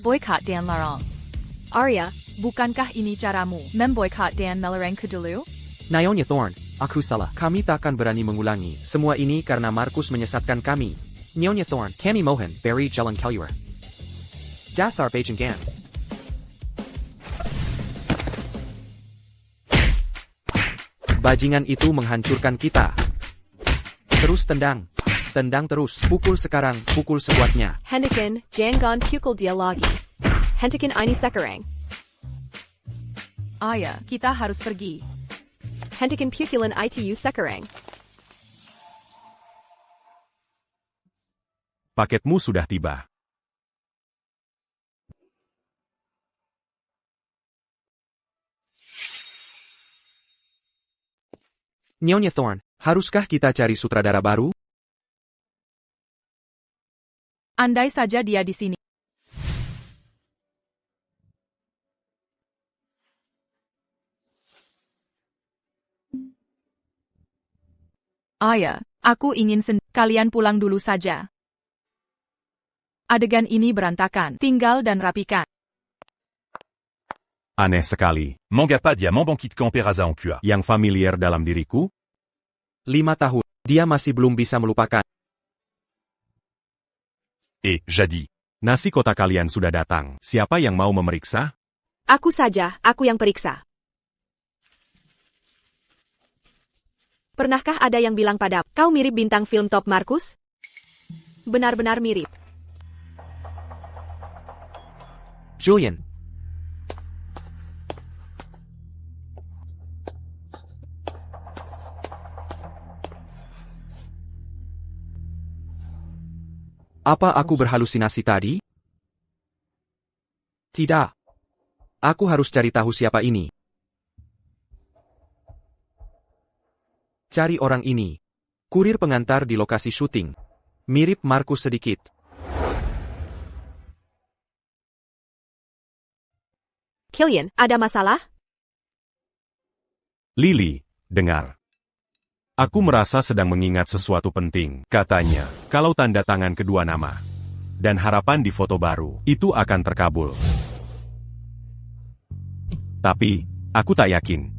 Boykot dan larang. Arya, Bukankah ini caramu memboikot dan melarang kedulu? Nyonya Thorn, aku salah. Kami takkan berani mengulangi semua ini karena Markus menyesatkan kami. Nyonya Thorn, kami mohon beri jalan keluar. Dasar Bajingan. Bajingan itu menghancurkan kita. Terus tendang. Tendang terus. Pukul sekarang, pukul sekuatnya. Hentikan, jangan pukul dia lagi. Hentikan ini sekarang. Aya, kita harus pergi. Hentikan pukulan itu sekarang. Paketmu sudah tiba. Nyonya Thorn, haruskah kita cari sutradara baru? Andai saja dia di sini. Ayah, aku ingin kalian pulang dulu saja. Adegan ini berantakan, tinggal dan rapikan. Aneh sekali. Manga pas diamant banquet camp Peraza en QA. Yang familiar dalam diriku? 5 tahun. Dia masih belum bisa melupakan. Jadi. Nasi kotak kalian sudah datang. Siapa yang mau memeriksa? Aku saja, aku yang periksa. Pernahkah ada yang bilang pada kau mirip bintang film top Markus? Benar-benar mirip. Julian. Apa aku berhalusinasi tadi? Tidak. Aku harus cari tahu siapa ini. Cari orang ini. Kurir pengantar di lokasi syuting. Mirip Markus sedikit. Killian, ada masalah? Lily, dengar. Aku merasa sedang mengingat sesuatu penting. Katanya, kalau tanda tangan kedua nama dan harapan di foto baru, itu akan terkabul. Tapi, aku tak yakin.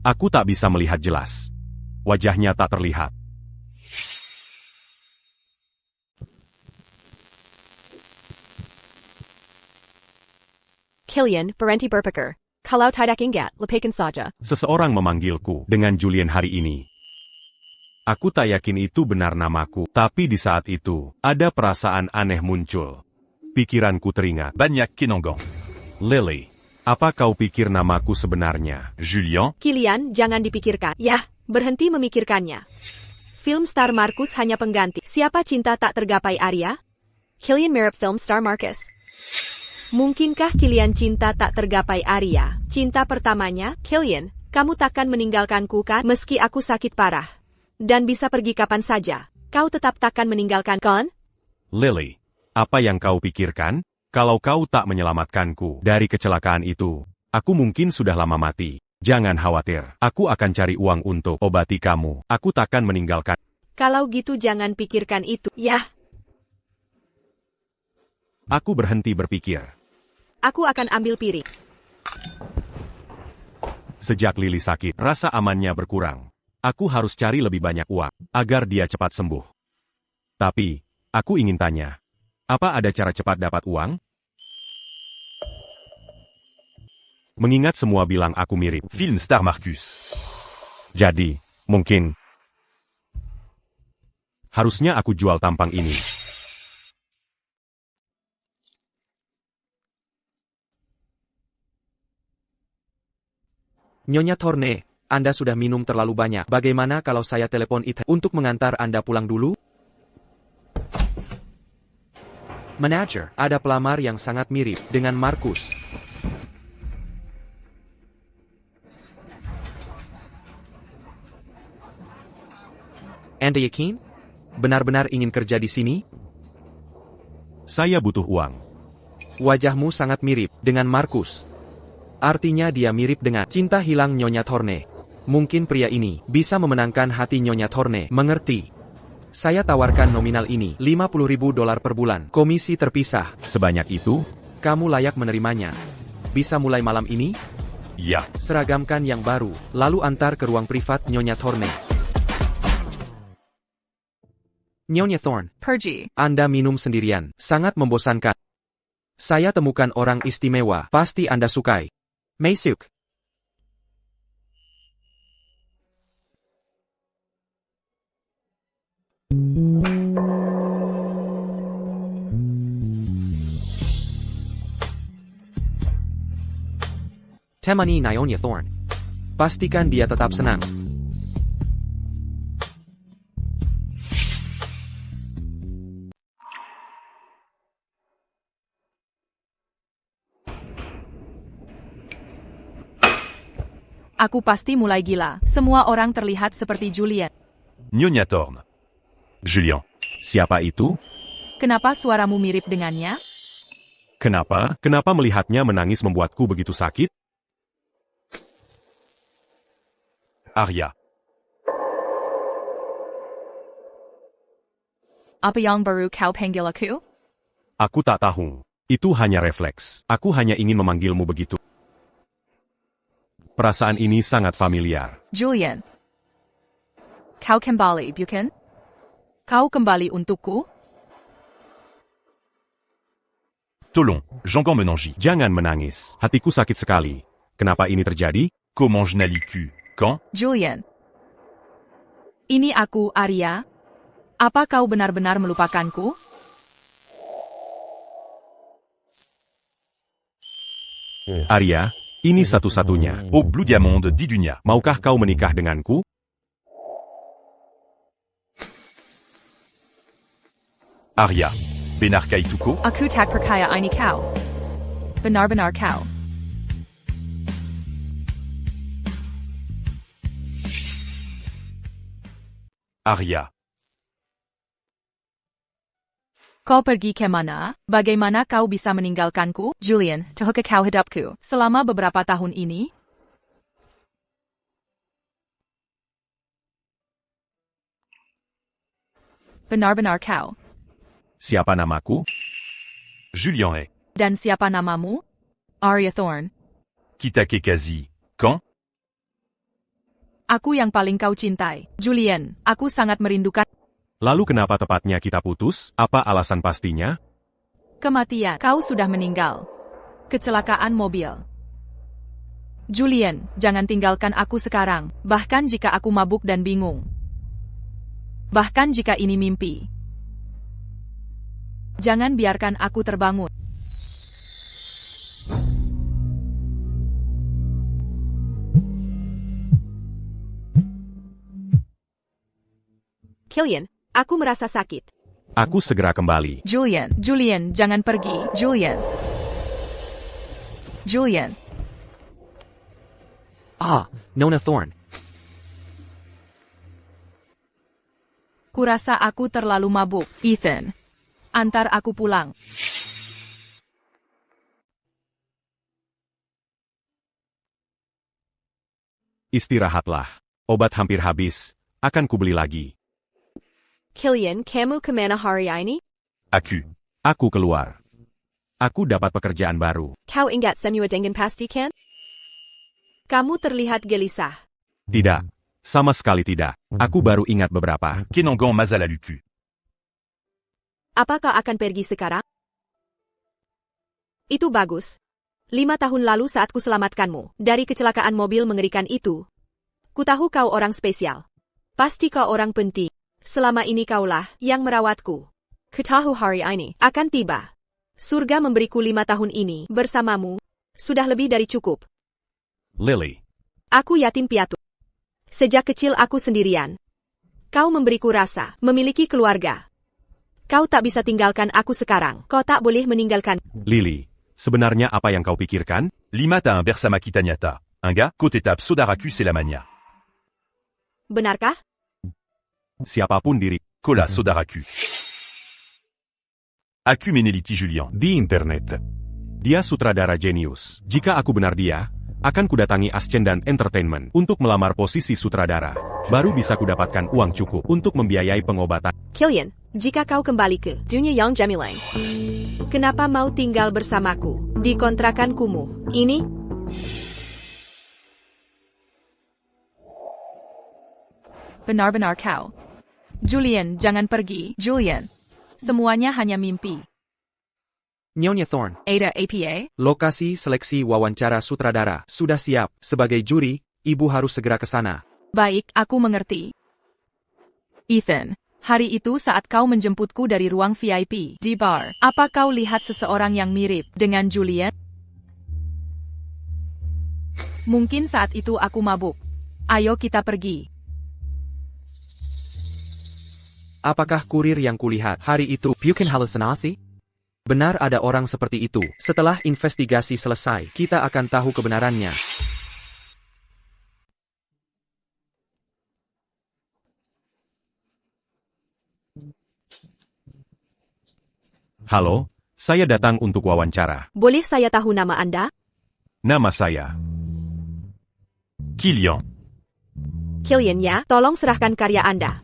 Aku tak bisa melihat jelas. Wajahnya tak terlihat. Killian, berhenti berpikir. Kalau tidak ingat, lepaskan saja. Seseorang memanggilku dengan Julian hari ini. Aku tak yakin itu benar namaku, tapi di saat itu, ada perasaan aneh muncul. Pikiranku teringat. Banyak Kinongan. Lily, apa kau pikir namaku sebenarnya? Julien. Killian, jangan dipikirkan. Yah, berhenti memikirkannya. Film star Markus hanya pengganti. Siapa cinta tak tergapai Arya? Killian mirip film star Markus. Mungkinkah Killian cinta tak tergapai Arya? Cinta pertamanya, Killian, kamu takkan meninggalkanku kan? Meski aku sakit parah. Dan bisa pergi kapan saja. Kau tetap takkan meninggalkan, kan? Lily, apa yang kau pikirkan? Kalau kau tak menyelamatkanku dari kecelakaan itu, aku mungkin sudah lama mati. Jangan khawatir, aku akan cari uang untuk obati kamu. Aku takkan meninggalkan. Kalau gitu jangan pikirkan itu. Yah, Aku berhenti berpikir. aku akan ambil piring. Sejak Lily sakit, rasa amannya berkurang. Aku harus cari lebih banyak uang, agar dia cepat sembuh. Tapi, aku ingin tanya, apa ada cara cepat dapat uang? Mengingat semua bilang aku mirip. Film star Markus. Jadi, mungkin harusnya aku jual tampang ini. Nyonya Thorne, Anda sudah minum terlalu banyak. Bagaimana kalau saya telepon Ethan untuk mengantar Anda pulang dulu? Manager, ada pelamar yang sangat mirip dengan Markus. Anda yakin? Benar-benar ingin kerja di sini? Saya butuh uang. Wajahmu sangat mirip dengan Markus. Artinya dia mirip dengan cinta hilang Nyonya Thorne. Mungkin pria ini bisa memenangkan hati Nyonya Thorne. Mengerti? Saya tawarkan nominal ini, $50.000 per bulan. Komisi terpisah. Sebanyak itu? Kamu layak menerimanya. Bisa mulai malam ini? Ya. Seragamkan yang baru, lalu antar ke ruang privat Nyonya Thorne. Nyonya Thorne, Pergi. Anda minum sendirian, sangat membosankan. Saya temukan orang istimewa, pasti Anda sukai. Maesuk. Temani Nyonya Thorne. Pastikan dia tetap senang. Aku pasti mulai gila. Semua orang terlihat seperti Julian. Nyonya Thorne. Julien. Siapa itu? Kenapa suaramu mirip dengannya? Kenapa? Kenapa melihatnya menangis membuatku begitu sakit? Arya. Apa yang baru kau panggil aku? Aku tak tahu. Itu hanya refleks. Aku hanya ingin memanggilmu begitu. Perasaan ini sangat familiar. Julian. Kau kembali, bukan? Kau kembali untukku? Tolong, Jean-Gon Menangi. Jangan menangis. Hatiku sakit sekali. Kenapa ini terjadi? Comment je n'allie pu? Quand? Julian. Ini aku, Arya. Apa kau benar-benar melupakanku? Arya, ini satu-satunya. Au Blue Diamond d'Idunia. Maukah kau menikah denganku? Arya. Benar Kaituko. Aku tak percaya ini kau. Benar-benar kau. Arya. Kau pergi ke mana? Bagaimana kau bisa meninggalkanku? Julian, tahukah kau hidupku selama beberapa tahun ini? Benar-benar kau. Siapa namaku? Julien est. Dan siapa namamu? Arya Thorne. Kitake Kazi. Quand? Aku yang paling kau cintai. Julian, aku sangat merindukan Lalu kenapa tepatnya kita putus? Apa alasan pastinya? kematian. Kau sudah meninggal. Kecelakaan mobil. Julian, jangan tinggalkan aku sekarang, bahkan jika aku mabuk dan bingung. Bahkan jika ini mimpi. Jangan biarkan aku terbangun. Killian, aku merasa sakit. Aku segera kembali. Julian, jangan pergi. Julian. Nona Thorne. Kurasa aku terlalu mabuk. Ethan, antar aku pulang. Istirahatlah. Obat hampir habis. Akan kubeli lagi. Killian, kamu kemana hari ini? Aku. Aku keluar. Aku dapat pekerjaan baru. Kau ingat semua dengan pasti kan? Kamu terlihat gelisah. Tidak. Sama sekali tidak. Aku baru ingat beberapa. Kenangan Mazalaluku. Apakah akan pergi sekarang? Itu bagus. 5 tahun lalu saat ku selamatkanmu dari kecelakaan mobil mengerikan itu, ku tahu kau orang spesial. Pasti kau orang penting. Selama ini kaulah yang merawatku. Ku tahu hari ini akan tiba. Surga memberiku 5 tahun ini bersamamu. Sudah lebih dari cukup. Lily. Aku yatim piatu. Sejak kecil aku sendirian. Kau memberiku rasa memiliki keluarga. Kau tak bisa tinggalkan aku sekarang. Kau tak boleh meninggalkan. Lily. Sebenarnya apa yang kau pikirkan? Limata un Bersama Kitanyata. Un gars, côte étape Sodaracus et la Mania. Benarkah? Siapapun diri. Kola Sodaraku. Aku Meneliti Julien. Di internet. Dia sutradara jenius. Jika aku benar dia, akan kudatangi Ascendant Entertainment untuk melamar posisi sutradara. Baru bisa kudapatkan uang cukup untuk membiayai pengobatan. Killian, jika kau kembali ke dunia yang gemilang, kenapa mau tinggal bersamaku di kontrakan kumuh ini? Benar-benar kau. Julian, jangan pergi. Julian. Semuanya hanya mimpi. Nyonya Thorne. Ada APA? Lokasi seleksi wawancara sutradara sudah siap. Sebagai juri, ibu harus segera ke sana. Baik, aku mengerti. Ethan, hari itu saat kau menjemputku dari ruang VIP di bar, apa kau lihat seseorang yang mirip dengan Julian? Mungkin saat itu aku mabuk. Ayo kita pergi. Apakah kurir yang kulihat hari itu bukan halusinasi? Benar ada orang seperti itu. Setelah investigasi selesai, kita akan tahu kebenarannya. Halo, saya datang untuk wawancara. Boleh saya tahu nama Anda? Nama saya. Killian. Killian ya, tolong serahkan karya Anda.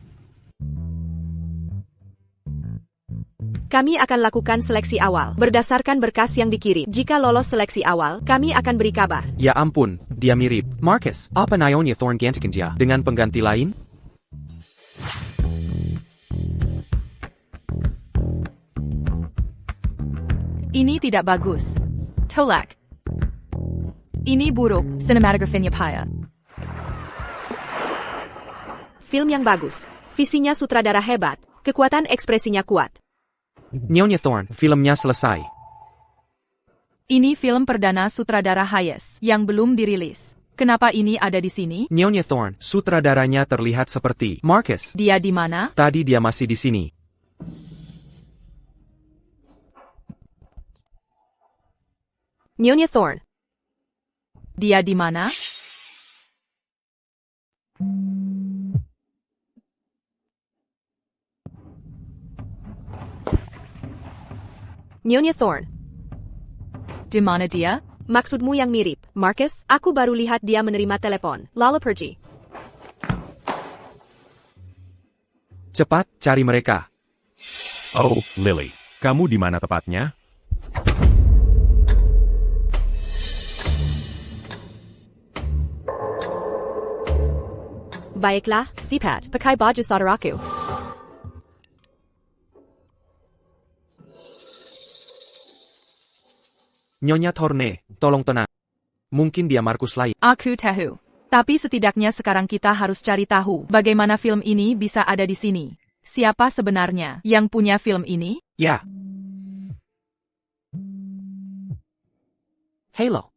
Kami akan lakukan seleksi awal berdasarkan berkas yang dikirim. Jika lolos seleksi awal, kami akan beri kabar. Ya ampun, dia mirip. Marcus, apa Nyonya Thorne gantikan dia dengan pengganti lain? Ini tidak bagus. Tolak. Ini buruk. Cinematography-nya payah. Film yang bagus. Visinya sutradara hebat. Kekuatan ekspresinya kuat. Nyonya Thorne, filmnya selesai. Ini film perdana sutradara Hayes yang belum dirilis. Kenapa ini ada di sini? Nyonya Thorne, sutradaranya terlihat seperti Marcus. Dia di mana? Tadi dia masih di sini. Nyonya Thorne. Dia di mana? Nyonya Thorne. Di mana dia? Maksudmu yang mirip, Marcus? Aku baru lihat dia menerima telepon. Lalu pergi. Cepat, cari mereka. Oh, Lily. Kamu di mana tepatnya? Baiklah, Sipat, pakai baju saudaraku. Nyonya Thorne, tolong tenang. Mungkin dia Marcus lain. Aku tahu. Tapi setidaknya sekarang kita harus cari tahu bagaimana film ini bisa ada di sini. Siapa sebenarnya yang punya film ini? Ya. Hello.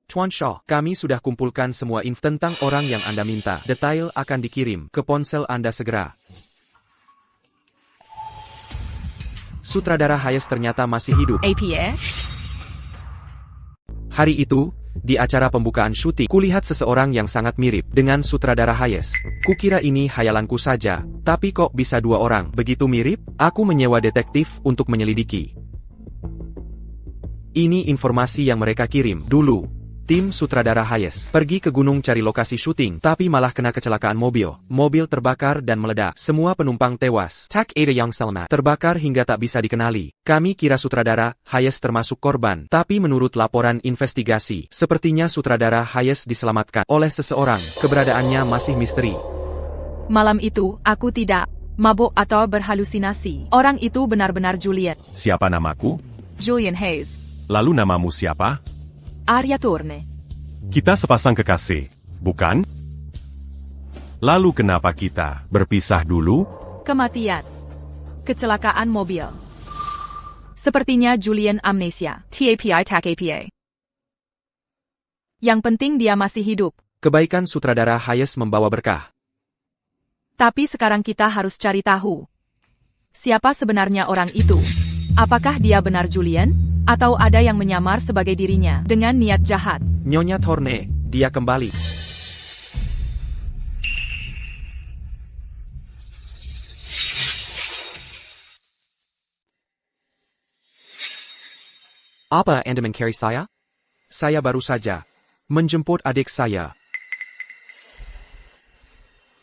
Tuan Shaw, kami sudah kumpulkan semua info tentang orang yang Anda minta. Detail akan dikirim ke ponsel Anda segera. Sutradara Hayes ternyata masih hidup. APA? Hari itu, di acara pembukaan syuting, kulihat seseorang yang sangat mirip dengan sutradara Hayes. Kukira ini hayalanku saja, tapi kok bisa dua orang begitu mirip? Aku menyewa detektif untuk menyelidiki. Ini informasi yang mereka kirim dulu. Tim sutradara Hayes pergi ke gunung cari lokasi syuting, tapi malah kena kecelakaan mobil. Mobil terbakar dan meledak. Semua penumpang tewas. Tak ada yang selamat. Terbakar hingga tak bisa dikenali. Kami kira sutradara Hayes termasuk korban, tapi menurut laporan investigasi, sepertinya sutradara Hayes diselamatkan oleh seseorang. Keberadaannya masih misteri. Malam itu, aku tidak mabuk atau berhalusinasi. Orang itu benar-benar Julian. Siapa namaku? Julian Hayes. Lalu namamu siapa? Arya Thorne. Kita sepasang kekasih, bukan? Lalu kenapa kita berpisah dulu? Kematian. Kecelakaan mobil. Sepertinya Julian amnesia. TAPI tak APA. Yang penting dia masih hidup. Kebaikan sutradara Hayes membawa berkah. Tapi sekarang kita harus cari tahu. Siapa sebenarnya orang itu? Apakah dia benar Julian? Atau ada yang menyamar sebagai dirinya dengan niat jahat? Nyonya Thorne, dia kembali. Apa Anda mencari saya? Saya baru saja menjemput adik saya.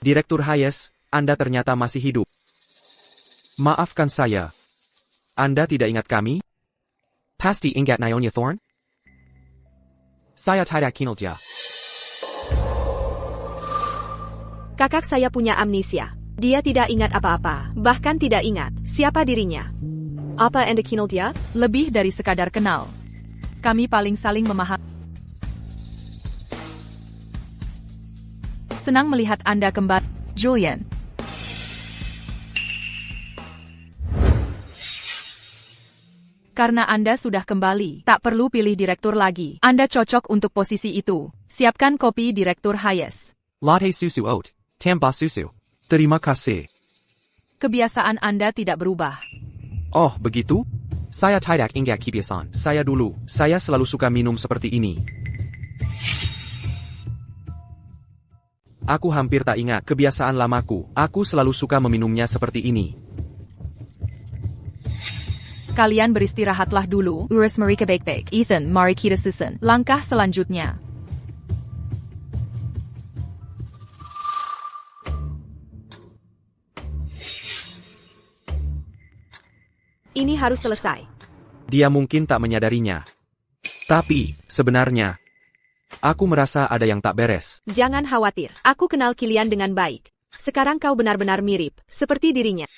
Direktur Hayes, Anda ternyata masih hidup. Maafkan saya. Anda tidak ingat kami? Pasti ingat Nyonya Thorne? Saya tidak kenal dia. Kakak saya punya amnesia. Dia tidak ingat apa-apa, bahkan tidak ingat siapa dirinya. Apa Anda kenal dia? Lebih dari sekadar kenal. Kami paling saling memahami. Senang melihat Anda kembali, Julian. Karena Anda sudah kembali, tak perlu pilih direktur lagi. Anda cocok untuk posisi itu. Siapkan kopi Direktur Hayes. Latte susu oat, tambah susu. Terima kasih. Kebiasaan Anda tidak berubah. Oh, begitu? Saya tidak ingat kebiasaan saya dulu. Saya selalu suka minum seperti ini. Aku hampir tak ingat kebiasaan lamaku. Aku selalu suka meminumnya seperti ini. Kalian beristirahatlah dulu. Urus mereka baik-baik. Ethan, mari kita susun langkah selanjutnya. Ini harus selesai. Dia mungkin tak menyadarinya. Tapi, sebenarnya, aku merasa ada yang tak beres. Jangan khawatir, aku kenal Kilian dengan baik. Sekarang kau benar-benar mirip, seperti dirinya.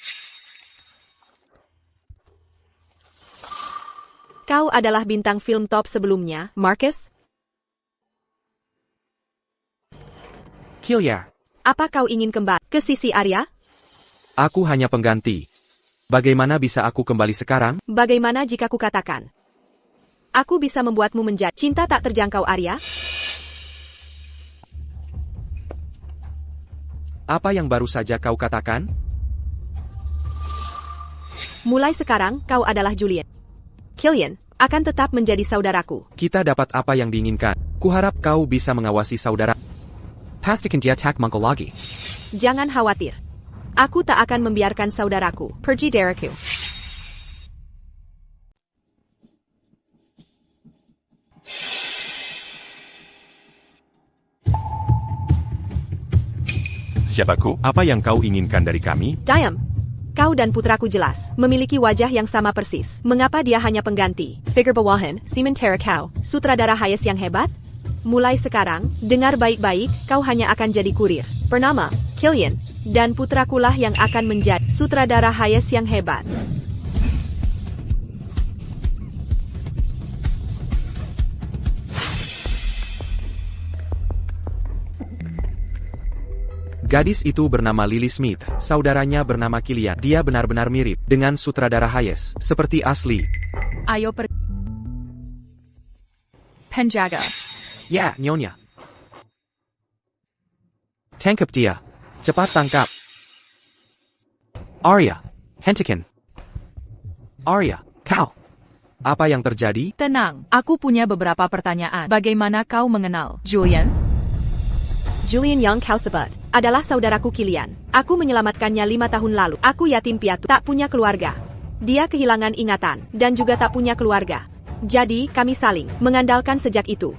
Kau adalah bintang film top sebelumnya, Marcus. Kilya, Apa kau ingin kembali ke sisi Arya? aku hanya pengganti. Bagaimana bisa aku kembali sekarang? Bagaimana jika kukatakan? Aku bisa membuatmu menjadi cinta tak terjangkau Arya? Apa yang baru saja kau katakan? Mulai sekarang, kau adalah Julian. Kilian akan tetap menjadi saudaraku. Kita dapat apa yang diinginkan. Kuharap kau bisa mengawasi saudara. Pastikan dia tak mangkal lagi. Jangan khawatir. Aku tak akan membiarkan saudaraku pergi dariku. Siapaku? Apa yang kau inginkan dari kami? Diam. Kau dan putraku jelas memiliki wajah yang sama persis. Mengapa dia hanya pengganti? Figur bawahan, sementara kau, sutradara Hayes yang hebat? Mulai sekarang, dengar baik-baik, kau hanya akan jadi kurir. Bernama Kilian, dan putrakulah yang akan menjadi sutradara Hayes yang hebat. Gadis itu bernama Lily Smith, saudaranya bernama Kilian. Dia benar-benar mirip dengan sutradara Hayes, seperti asli. Ayo penjaga. Ya, Nyonya. Tangkap dia. Cepat tangkap. Arya, hentikan. Arya, kau. Apa yang terjadi? Tenang, aku punya beberapa pertanyaan. Bagaimana kau mengenal Julian? Julian yang kau sebut adalah saudaraku Kilian. Aku menyelamatkannya 5 tahun lalu. Aku yatim piatu, tak punya keluarga. Dia kehilangan ingatan, dan juga tak punya keluarga. Jadi, kami saling mengandalkan sejak itu.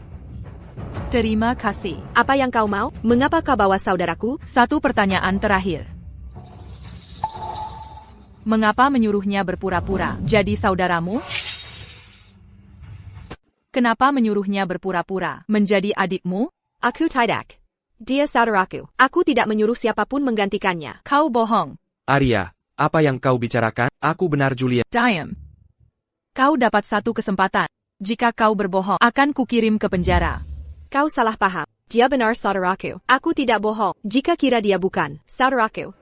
Terima kasih. Apa yang kau mau? Mengapa kau bawa saudaraku? Satu pertanyaan terakhir. Mengapa menyuruhnya berpura-pura jadi saudaramu? Kenapa menyuruhnya berpura-pura menjadi adikmu? Aku tidak. Dia saudaraku. Aku tidak menyuruh siapapun menggantikannya. Kau bohong. Arya, apa yang kau bicarakan? Aku benar Julian. Diam. Kau dapat satu kesempatan. Jika kau berbohong, akan kukirim ke penjara. Kau salah paham. Dia benar saudaraku. Aku tidak bohong. Jika kira dia bukan saudaraku,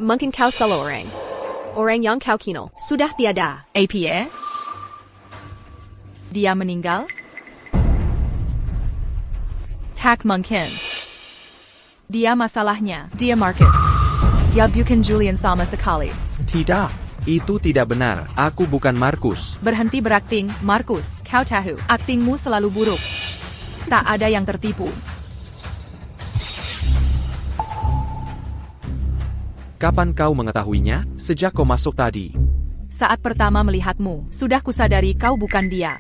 mungkin kau salah orang. Orang yang kau kenal sudah tiada. APA? Dia meninggal? Tak mungkin. Dia masalahnya. Dia Marcus. Dia bukan Julian sama sekali. Tidak. Itu tidak benar. Aku bukan Markus. Berhenti berakting, Markus. Kau tahu, aktingmu selalu buruk. Tak ada yang tertipu. Kapan kau mengetahuinya? Sejak kau masuk tadi. Saat pertama melihatmu, sudah kusadari kau bukan dia.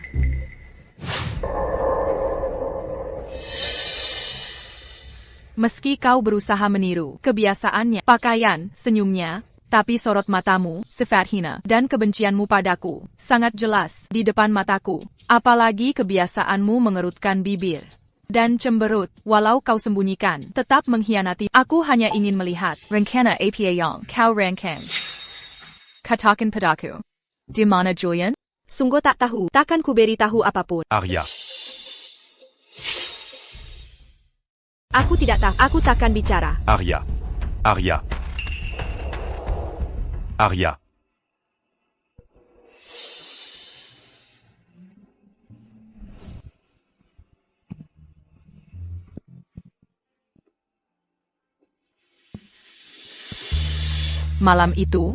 Meski kau berusaha meniru kebiasaannya, pakaian, senyumnya, tapi sorot matamu, sifat hina, dan kebencianmu padaku, sangat jelas di depan mataku. Apalagi kebiasaanmu mengerutkan bibir dan cemberut, walau kau sembunyikan, tetap mengkhianati. Aku hanya ingin melihat rencana apa yang kau rancang. Katakan padaku, di mana Julian? Sungguh tak tahu, takkan ku beritahu apapun. Arya. Aku tidak tahu, aku takkan bicara. Arya. Arya. Arya. Malam itu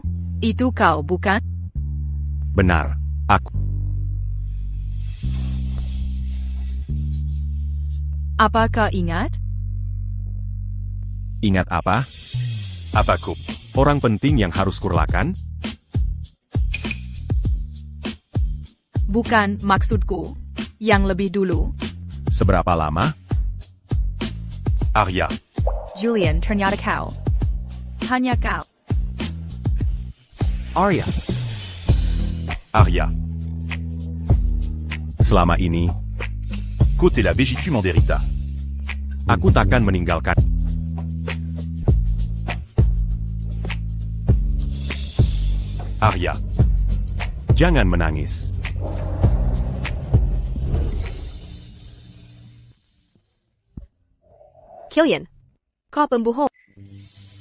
kau bukan? Benar, aku. Apa kau ingat? Ingat apa? Apaku? Orang penting yang harus kurlakan? Bukan, maksudku. Yang lebih dulu. Seberapa lama? Arya. Julian, ternyata kau. Hanya kau. Arya, Arya. Selama ini, Côté la Végitume en Derrita. aku takkan meninggalkan. Arya. Jangan menangis. Killian, kau pembohong.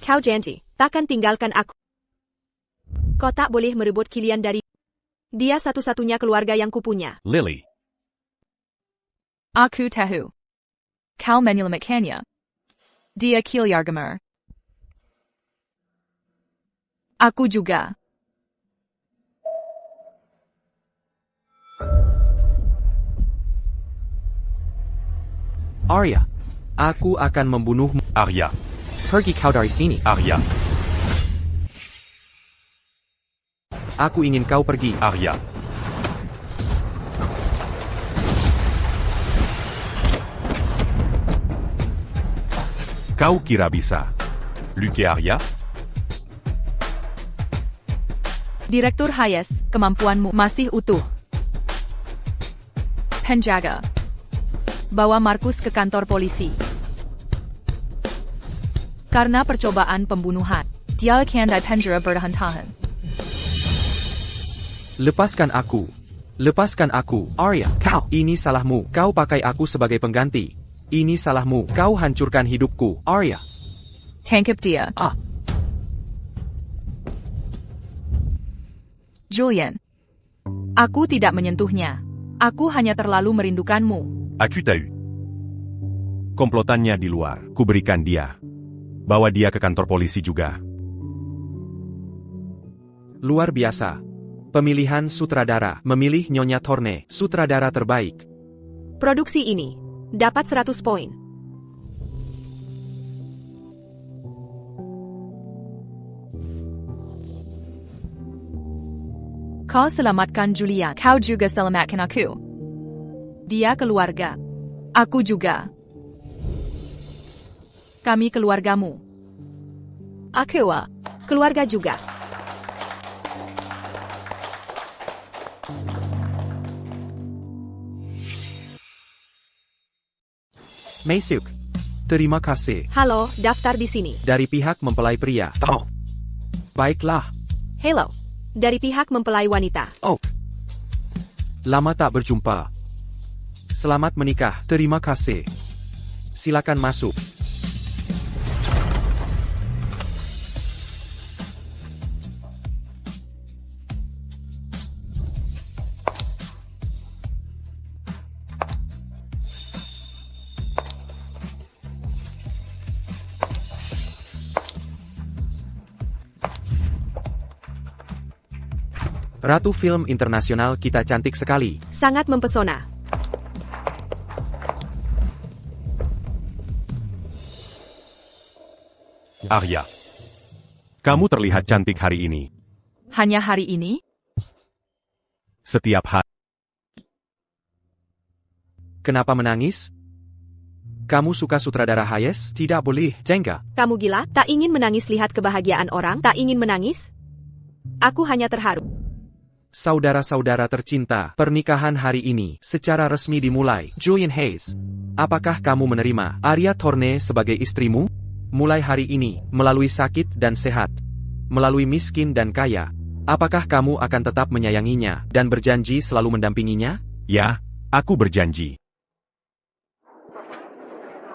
Kau janji, takkan tinggalkan aku. Kau tak boleh merebut Killian dari... Dia satu-satunya keluarga yang kupunya. Lily. Aku tahu. Kau menyelamatkannya. Dia Kilyargamer. Aku juga. Arya, aku akan membunuhmu. Arya. Pergi kau dari sini. Arya. Aku ingin kau pergi. Arya. Kau kira bisa? Luke et Arya. Direktur Hayes, kemampuanmu masih utuh. Penjaga. Bawa Markus ke kantor polisi. Karena percobaan pembunuhan, dia akan dipenjara bertahan-tahan. Lepaskan aku. Lepaskan aku. Arya, kau. Ini salahmu. Kau pakai aku sebagai pengganti. Ini salahmu. Kau hancurkan hidupku. Arya. Tangkap dia. Julian. Aku tidak menyentuhnya. Aku hanya terlalu merindukanmu. Aku tahu. Komplotannya di luar. Kuberikan dia. Bawa dia ke kantor polisi juga. Luar biasa. Pemilihan sutradara. Memilih Nyonya Thorne, sutradara terbaik. Produksi ini dapat 100 poin. Kau selamatkan Julian. Kau juga selamatkan aku. Dia keluarga. Aku juga. Kami keluargamu. Aku, keluarga juga. Maesuk. Terima kasih. Halo, daftar di sini. Dari pihak mempelai pria. Oh. Baiklah. Hello, dari pihak mempelai wanita. Oh. Lama tak berjumpa. Selamat menikah. Terima kasih. Silakan masuk. Ratu film internasional kita cantik sekali. Sangat mempesona. Arya. Kamu terlihat cantik hari ini. Hanya hari ini? Setiap hari. Kenapa menangis? Kamu suka sutradara Hayes? Tidak boleh, jengga. Kamu gila? Tak ingin menangis lihat kebahagiaan orang? Tak ingin menangis? Aku hanya terharu. Saudara-saudara tercinta, pernikahan hari ini secara resmi dimulai. Julian Hayes, apakah kamu menerima Arya Thorne sebagai istrimu? Mulai hari ini, melalui sakit dan sehat, melalui miskin dan kaya, apakah kamu akan tetap menyayanginya dan berjanji selalu mendampinginya? Ya, aku berjanji.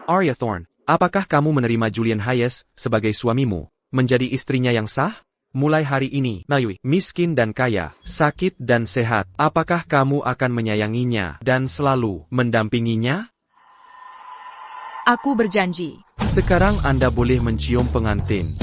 Arya Thorne, apakah kamu menerima Julian Hayes sebagai suamimu, menjadi istrinya yang sah? Mulai hari ini, melalui miskin dan kaya, sakit dan sehat, apakah kamu akan menyayanginya dan selalu mendampinginya? Aku berjanji. Sekarang Anda boleh mencium pengantin.